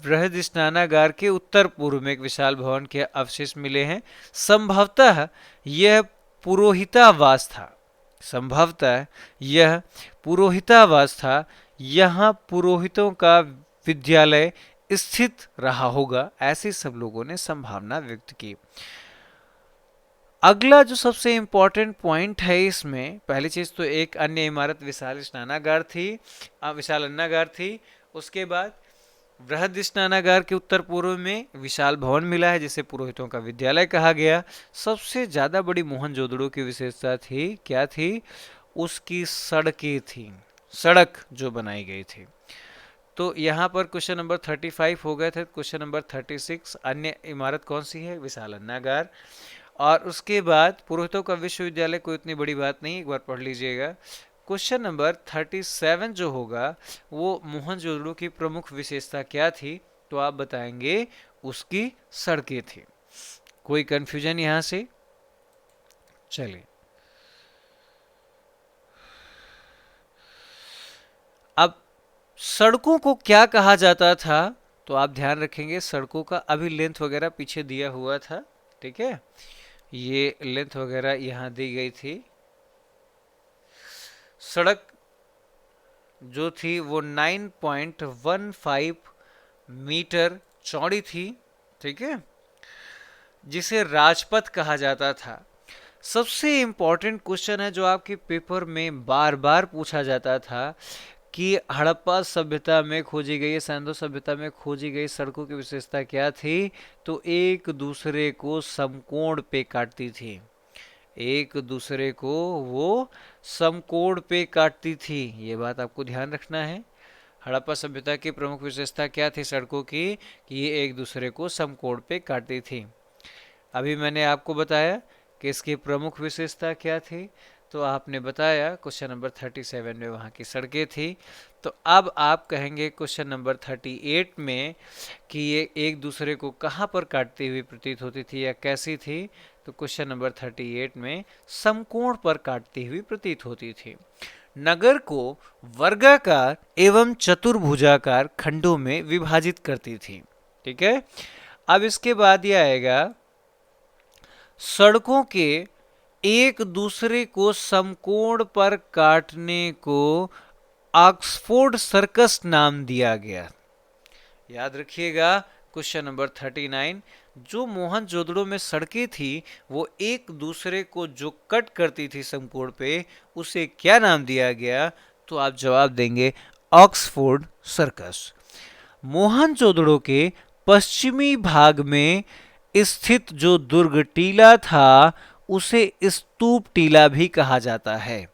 वृहद स्नानागार के उत्तर पूर्व में एक विशाल भवन के अवशेष मिले हैं। संभवतः यह पुरोहितावास था। संभवतः यह पुरोहितावास था। यहाँ पुरोहितों का विद्यालय स्थित रहा होगा, ऐसी सब लोगों ने संभावना व्यक्त की। अगला जो सबसे इंपॉर्टेंट पॉइंट है इसमें, पहली चीज तो एक अन्य इमारत विशाल स्नानागार थी, विशाल अन्नागार थी। उसके बाद वृहद स्नानागार के उत्तर पूर्व में विशाल भवन मिला है जिसे पुरोहितों का विद्यालय कहा गया। सबसे ज्यादा बड़ी मोहनजोदड़ो की विशेषता थी, क्या थी? उसकी सड़कें थी, सड़क जो बनाई गई थी। तो यहाँ पर क्वेश्चन नंबर 35 हो गए थे। क्वेश्चन नंबर 36, अन्य इमारत कौन सी है? विशाल अन्नागार। और उसके बाद पुरोहितों का विश्वविद्यालय, कोई इतनी बड़ी बात नहीं, एक बार पढ़ लीजिएगा। क्वेश्चन नंबर 37 जो होगा वो मोहनजोदड़ो की प्रमुख विशेषता क्या थी? तो आप बताएंगे उसकी सड़कें थी। कोई कंफ्यूजन यहां से? चलिए, अब सड़कों को क्या कहा जाता था? तो आप ध्यान रखेंगे, सड़कों का अभी लेंथ वगैरह पीछे दिया हुआ था। ठीक है, ये लेंथ वगैरह यहां दी गई थी। सड़क जो थी वो 9.15 मीटर चौड़ी थी। ठीक है, जिसे राजपथ कहा जाता था। सबसे इंपॉर्टेंट क्वेश्चन है जो आपके पेपर में बार बार पूछा जाता था कि हड़प्पा सभ्यता में खोजी गई, सिंधु सभ्यता में खोजी गई सड़कों की विशेषता क्या थी? तो एक दूसरे को समकोण पे काटती थी। एक दूसरे को वो समकोण पे काटती थी। ये बात आपको ध्यान रखना है। हड़प्पा सभ्यता की प्रमुख विशेषता क्या थी सड़कों की? कि ये एक दूसरे को समकोण पे काटती थी। अभी मैंने आपको बताया कि इसकी प्रमुख विशेषता क्या थी, तो आपने बताया क्वेश्चन नंबर 37 में वहाँ की सड़कें थी। तो अब आप कहेंगे क्वेश्चन नंबर 38 में कि ये एक दूसरे को कहाँ पर काटती हुई प्रतीत होती थी या कैसी थी? तो क्वेश्चन नंबर 38 में समकोण पर काटती हुई प्रतीत होती थी। नगर को वर्गाकार एवं चतुर्भुजाकार खंडों में विभाजित करती थी। ठीक है, अब इसके बाद यह आएगा, सड़कों के एक दूसरे को समकोण पर काटने को ऑक्सफोर्ड सर्कस नाम दिया गया। याद रखिएगा, क्वेश्चन नंबर 39, जो मोहनजोदड़ो में सड़कें थी वो एक दूसरे को जो कट करती थी समकोण पे, उसे क्या नाम दिया गया? तो आप जवाब देंगे ऑक्सफोर्ड सर्कस। मोहनजोदड़ो के पश्चिमी भाग में स्थित जो दुर्ग टीला था उसे स्तूप टीला भी कहा जाता है।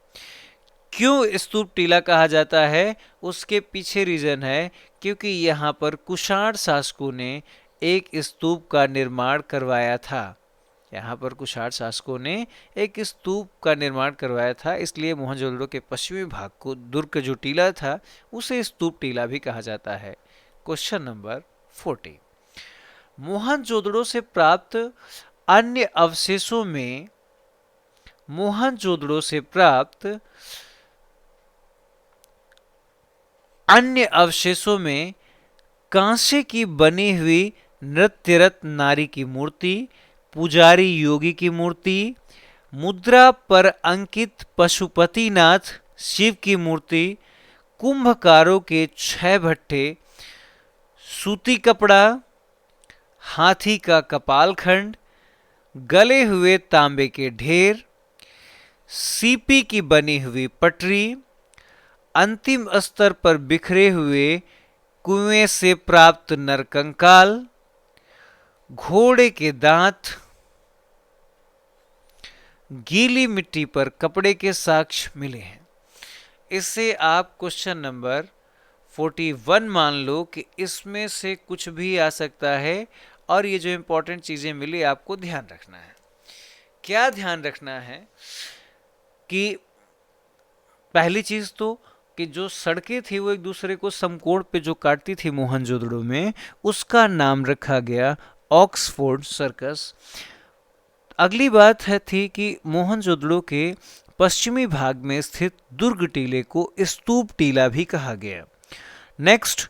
क्यों स्तूप टीला कहा जाता है? उसके पीछे रीजन है, क्योंकि यहाँ पर कुषाण शासकों ने एक स्तूप का निर्माण करवाया था। यहाँ पर कुषाण शासकों ने एक स्तूप का निर्माण करवाया था, इसलिए मोहनजोदड़ो के पश्चिमी भाग को दुर्ग जो टीला था उसे स्तूप टीला भी कहा जाता है। क्वेश्चन नंबर 40, मोहनजोदड़ो से प्राप्त अन्य अवशेषों में मोहनजोदड़ो से प्राप्त अन्य अवशेषों में कांसे की बनी हुई नृत्यरत नारी की मूर्ति, पुजारी योगी की मूर्ति, मुद्रा पर अंकित पशुपतिनाथ शिव की मूर्ति, कुंभकारों के 6 भट्टे, सूती कपड़ा, हाथी का कपालखंड, गले हुए तांबे के ढेर, सीपी की बनी हुई पटरी, अंतिम स्तर पर बिखरे हुए कुएं से प्राप्त नरकंकाल, घोड़े के दांत, गीली मिट्टी पर कपड़े के साक्ष्य मिले हैं। इससे आप क्वेश्चन नंबर 41 मान लो कि इसमें से कुछ भी आ सकता है, और ये जो इंपॉर्टेंट चीजें मिली आपको ध्यान रखना है। क्या ध्यान रखना है कि पहली चीज तो कि जो सड़कें थी वो एक दूसरे को समकोण पे जो काटती थी मोहनजोदड़ो में, उसका नाम रखा गया ऑक्सफोर्ड सर्कस। अगली बात है थी कि मोहनजोदड़ो के पश्चिमी भाग में स्थित दुर्ग टीले को स्तूप टीला भी कहा गया। नेक्स्ट,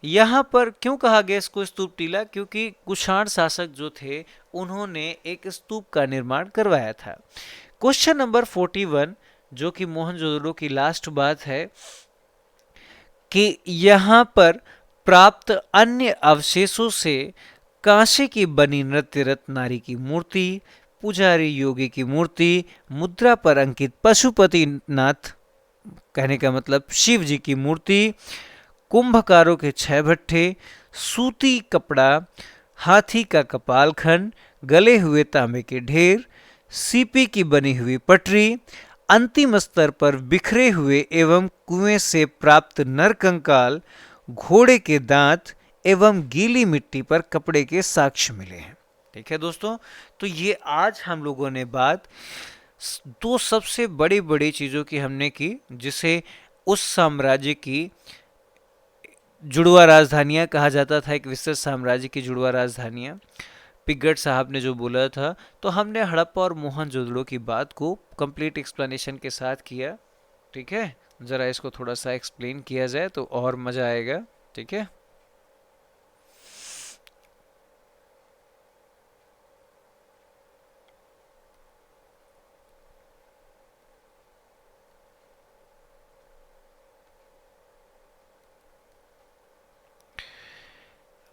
यहाँ पर क्यों कहा गया इसको स्तूप टीला? क्योंकि कुषाण शासक जो थे उन्होंने एक स्तूप का निर्माण करवाया था। क्वेश्चन नंबर 41 जो कि मोहनजोदड़ो की लास्ट बात है कि यहाँ पर प्राप्त अन्य अवशेषों से कांसे की बनी नृत्यरत नारी की मूर्ति, पुजारी योगी की मूर्ति, मुद्रा पर अंकित पशुपतिनाथ कहने का मतलब शिव जी की मूर्ति, कुंभकारों के 6 भट्टे, सूती कपड़ा, हाथी का कपालखंड, गले हुए तांबे के ढेर, सीपी की बनी हुई पटरी, अंतिम स्तर पर बिखरे हुए एवं कुएं से प्राप्त नरकंकाल, घोड़े के दांत एवं गीली मिट्टी पर कपड़े के साक्ष्य मिले हैं। ठीक है दोस्तों, तो ये आज हम लोगों ने बात दो सबसे बड़ी बड़ी चीजों की हमने की, जिसे उस साम्राज्य की जुड़वा राजधानियां कहा जाता था, एक विस्तृत साम्राज्य की जुड़वा राजधानियां। पिगट साहब ने जो बोला था, तो हमने हड़प्पा और मोहनजोदड़ो की बात को कंप्लीट एक्सप्लेनेशन के साथ किया। ठीक है, जरा इसको थोड़ा सा एक्सप्लेन किया जाए तो और मजा आएगा। ठीक है,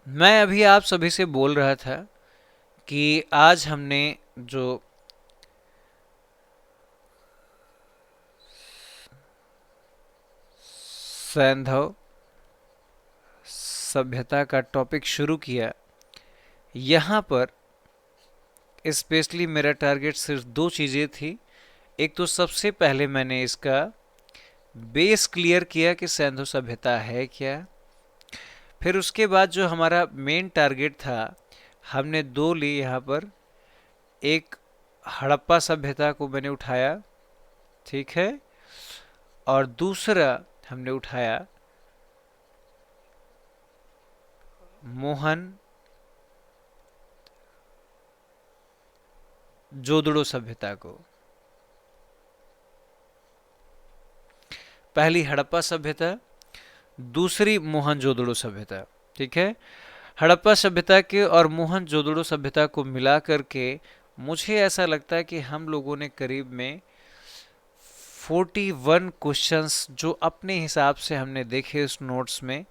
मैं अभी आप सभी से बोल रहा था कि आज हमने जो सैंधव सभ्यता का टॉपिक शुरू किया, यहाँ पर स्पेशली मेरा टारगेट सिर्फ 2 चीज़ें थी। एक तो सबसे पहले मैंने इसका बेस क्लियर किया कि सैंधव सभ्यता है क्या। फिर उसके बाद जो हमारा मेन टारगेट था, हमने 2 ली यहाँ पर। एक हड़प्पा सभ्यता को मैंने उठाया, ठीक है, और दूसरा हमने उठाया मोहन जोदड़ो सभ्यता को। पहली हड़प्पा सभ्यता, दूसरी मोहनजोदड़ो सभ्यता। ठीक है, हड़प्पा सभ्यता के और मोहनजोदड़ो सभ्यता को मिला करके मुझे ऐसा लगता है कि हम लोगों ने करीब में 41 क्वेश्चंस जो अपने हिसाब से हमने देखे उस नोट्स में,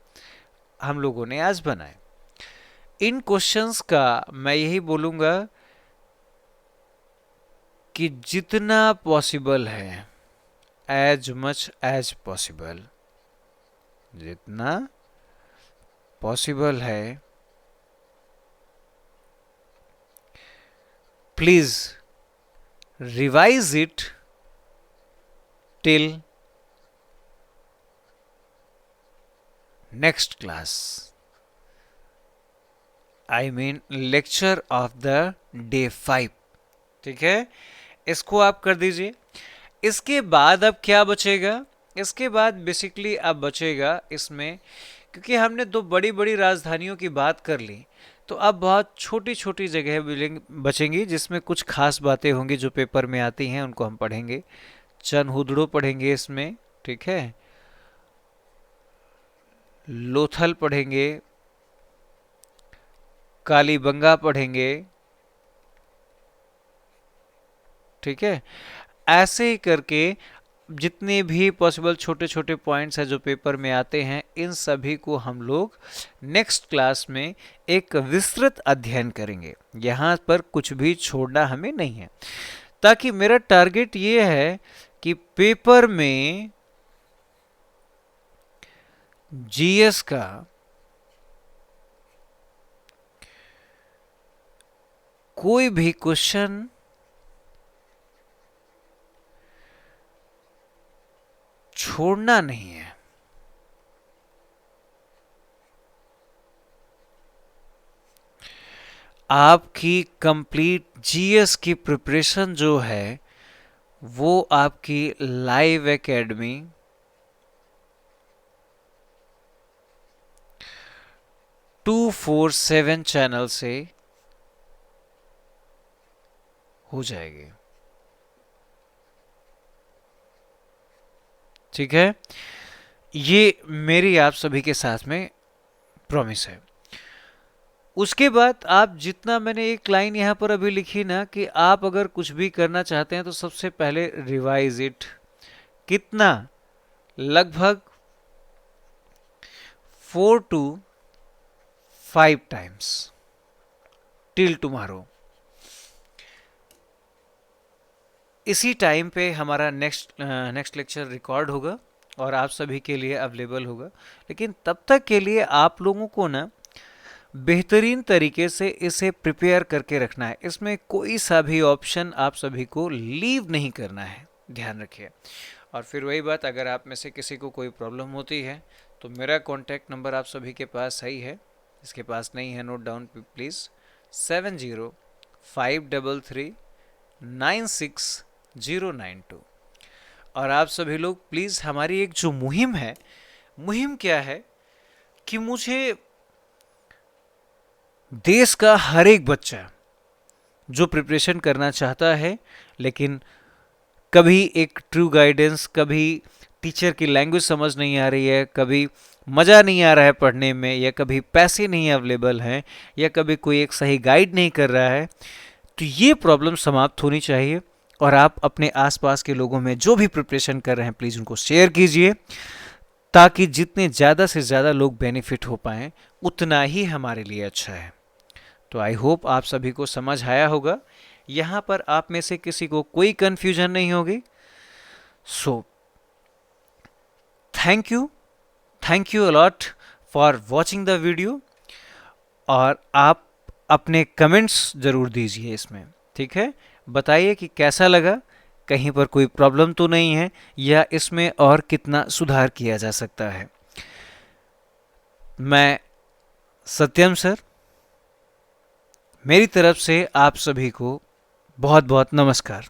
हम लोगों ने आज बनाए। इन क्वेश्चंस का मैं यही बोलूँगा कि जितना पॉसिबल है, एज मच एज पॉसिबल, जितना पॉसिबल है, please revise it till next class, I mean lecture of the day 5. ठीक है, इसको आप कर दीजिए। इसके बाद अब क्या बचेगा, इसके बाद बेसिकली अब बचेगा इसमें, क्योंकि हमने दो बड़ी बड़ी राजधानियों की बात कर ली, तो अब बहुत छोटी छोटी जगह बचेंगी जिसमें कुछ खास बातें होंगी जो पेपर में आती हैं, उनको हम पढ़ेंगे। चनहुदड़ो पढ़ेंगे इसमें, ठीक है, लोथल पढ़ेंगे, कालीबंगा पढ़ेंगे, ठीक है। ऐसे ही करके जितने भी पॉसिबल छोटे छोटे पॉइंट्स हैं जो पेपर में आते हैं, इन सभी को हम लोग नेक्स्ट क्लास में एक विस्तृत अध्ययन करेंगे। यहाँ पर कुछ भी छोड़ना हमें नहीं है, ताकि मेरा टारगेट ये है कि पेपर में जीएस का कोई भी क्वेश्चन छोड़ना नहीं है। आपकी कंप्लीट जीएस की प्रिपरेशन जो है वो आपकी लाइव एकेडमी 247 चैनल से हो जाएगी, ठीक है। ये मेरी आप सभी के साथ में प्रॉमिस है। उसके बाद आप जितना, मैंने एक लाइन यहाँ पर अभी लिखी ना कि आप अगर कुछ भी करना चाहते हैं तो सबसे पहले रिवाइज इट। कितना? लगभग 4 to 5 टाइम्स टिल टुमारो। इसी टाइम पे हमारा नेक्स्ट लेक्चर रिकॉर्ड होगा और आप सभी के लिए अवेलेबल होगा। लेकिन तब तक के लिए आप लोगों को ना बेहतरीन तरीके से इसे प्रिपेयर करके रखना है। इसमें कोई सा भी ऑप्शन आप सभी को लीव नहीं करना है, ध्यान रखिए। और फिर वही बात, अगर आप में से किसी को कोई प्रॉब्लम होती है तो मेरा कॉन्टैक्ट नंबर आप सभी के पास सही है, इसके पास नहीं है, नोट डाउन प्लीज़, 70533396 और आप सभी लोग प्लीज़, हमारी एक जो मुहिम है, मुहिम क्या है कि मुझे देश का हर एक बच्चा जो प्रिपरेशन करना चाहता है लेकिन कभी एक ट्रू गाइडेंस, कभी टीचर की लैंग्वेज समझ नहीं आ रही है, कभी मज़ा नहीं आ रहा है पढ़ने में, या कभी पैसे नहीं अवेलेबल हैं, या कभी कोई एक सही गाइड नहीं कर रहा है, तो ये प्रॉब्लम समाप्त होनी चाहिए। और आप अपने आसपास के लोगों में जो भी प्रिपरेशन कर रहे हैं प्लीज़ उनको शेयर कीजिए, ताकि जितने ज़्यादा से ज़्यादा लोग बेनिफिट हो पाएँ उतना ही हमारे लिए अच्छा है। तो आई होप आप सभी को समझ आया होगा, यहाँ पर आप में से किसी को कोई कन्फ्यूजन नहीं होगी। So thank you a lot for watching the video, और आप अपने कमेंट्स ज़रूर दीजिए इसमें, ठीक है। बताइए कि कैसा लगा, कहीं पर कोई प्रॉब्लम तो नहीं है, या इसमें और कितना सुधार किया जा सकता है। मैं सत्यम सर, मेरी तरफ से आप सभी को बहुत बहुत नमस्कार।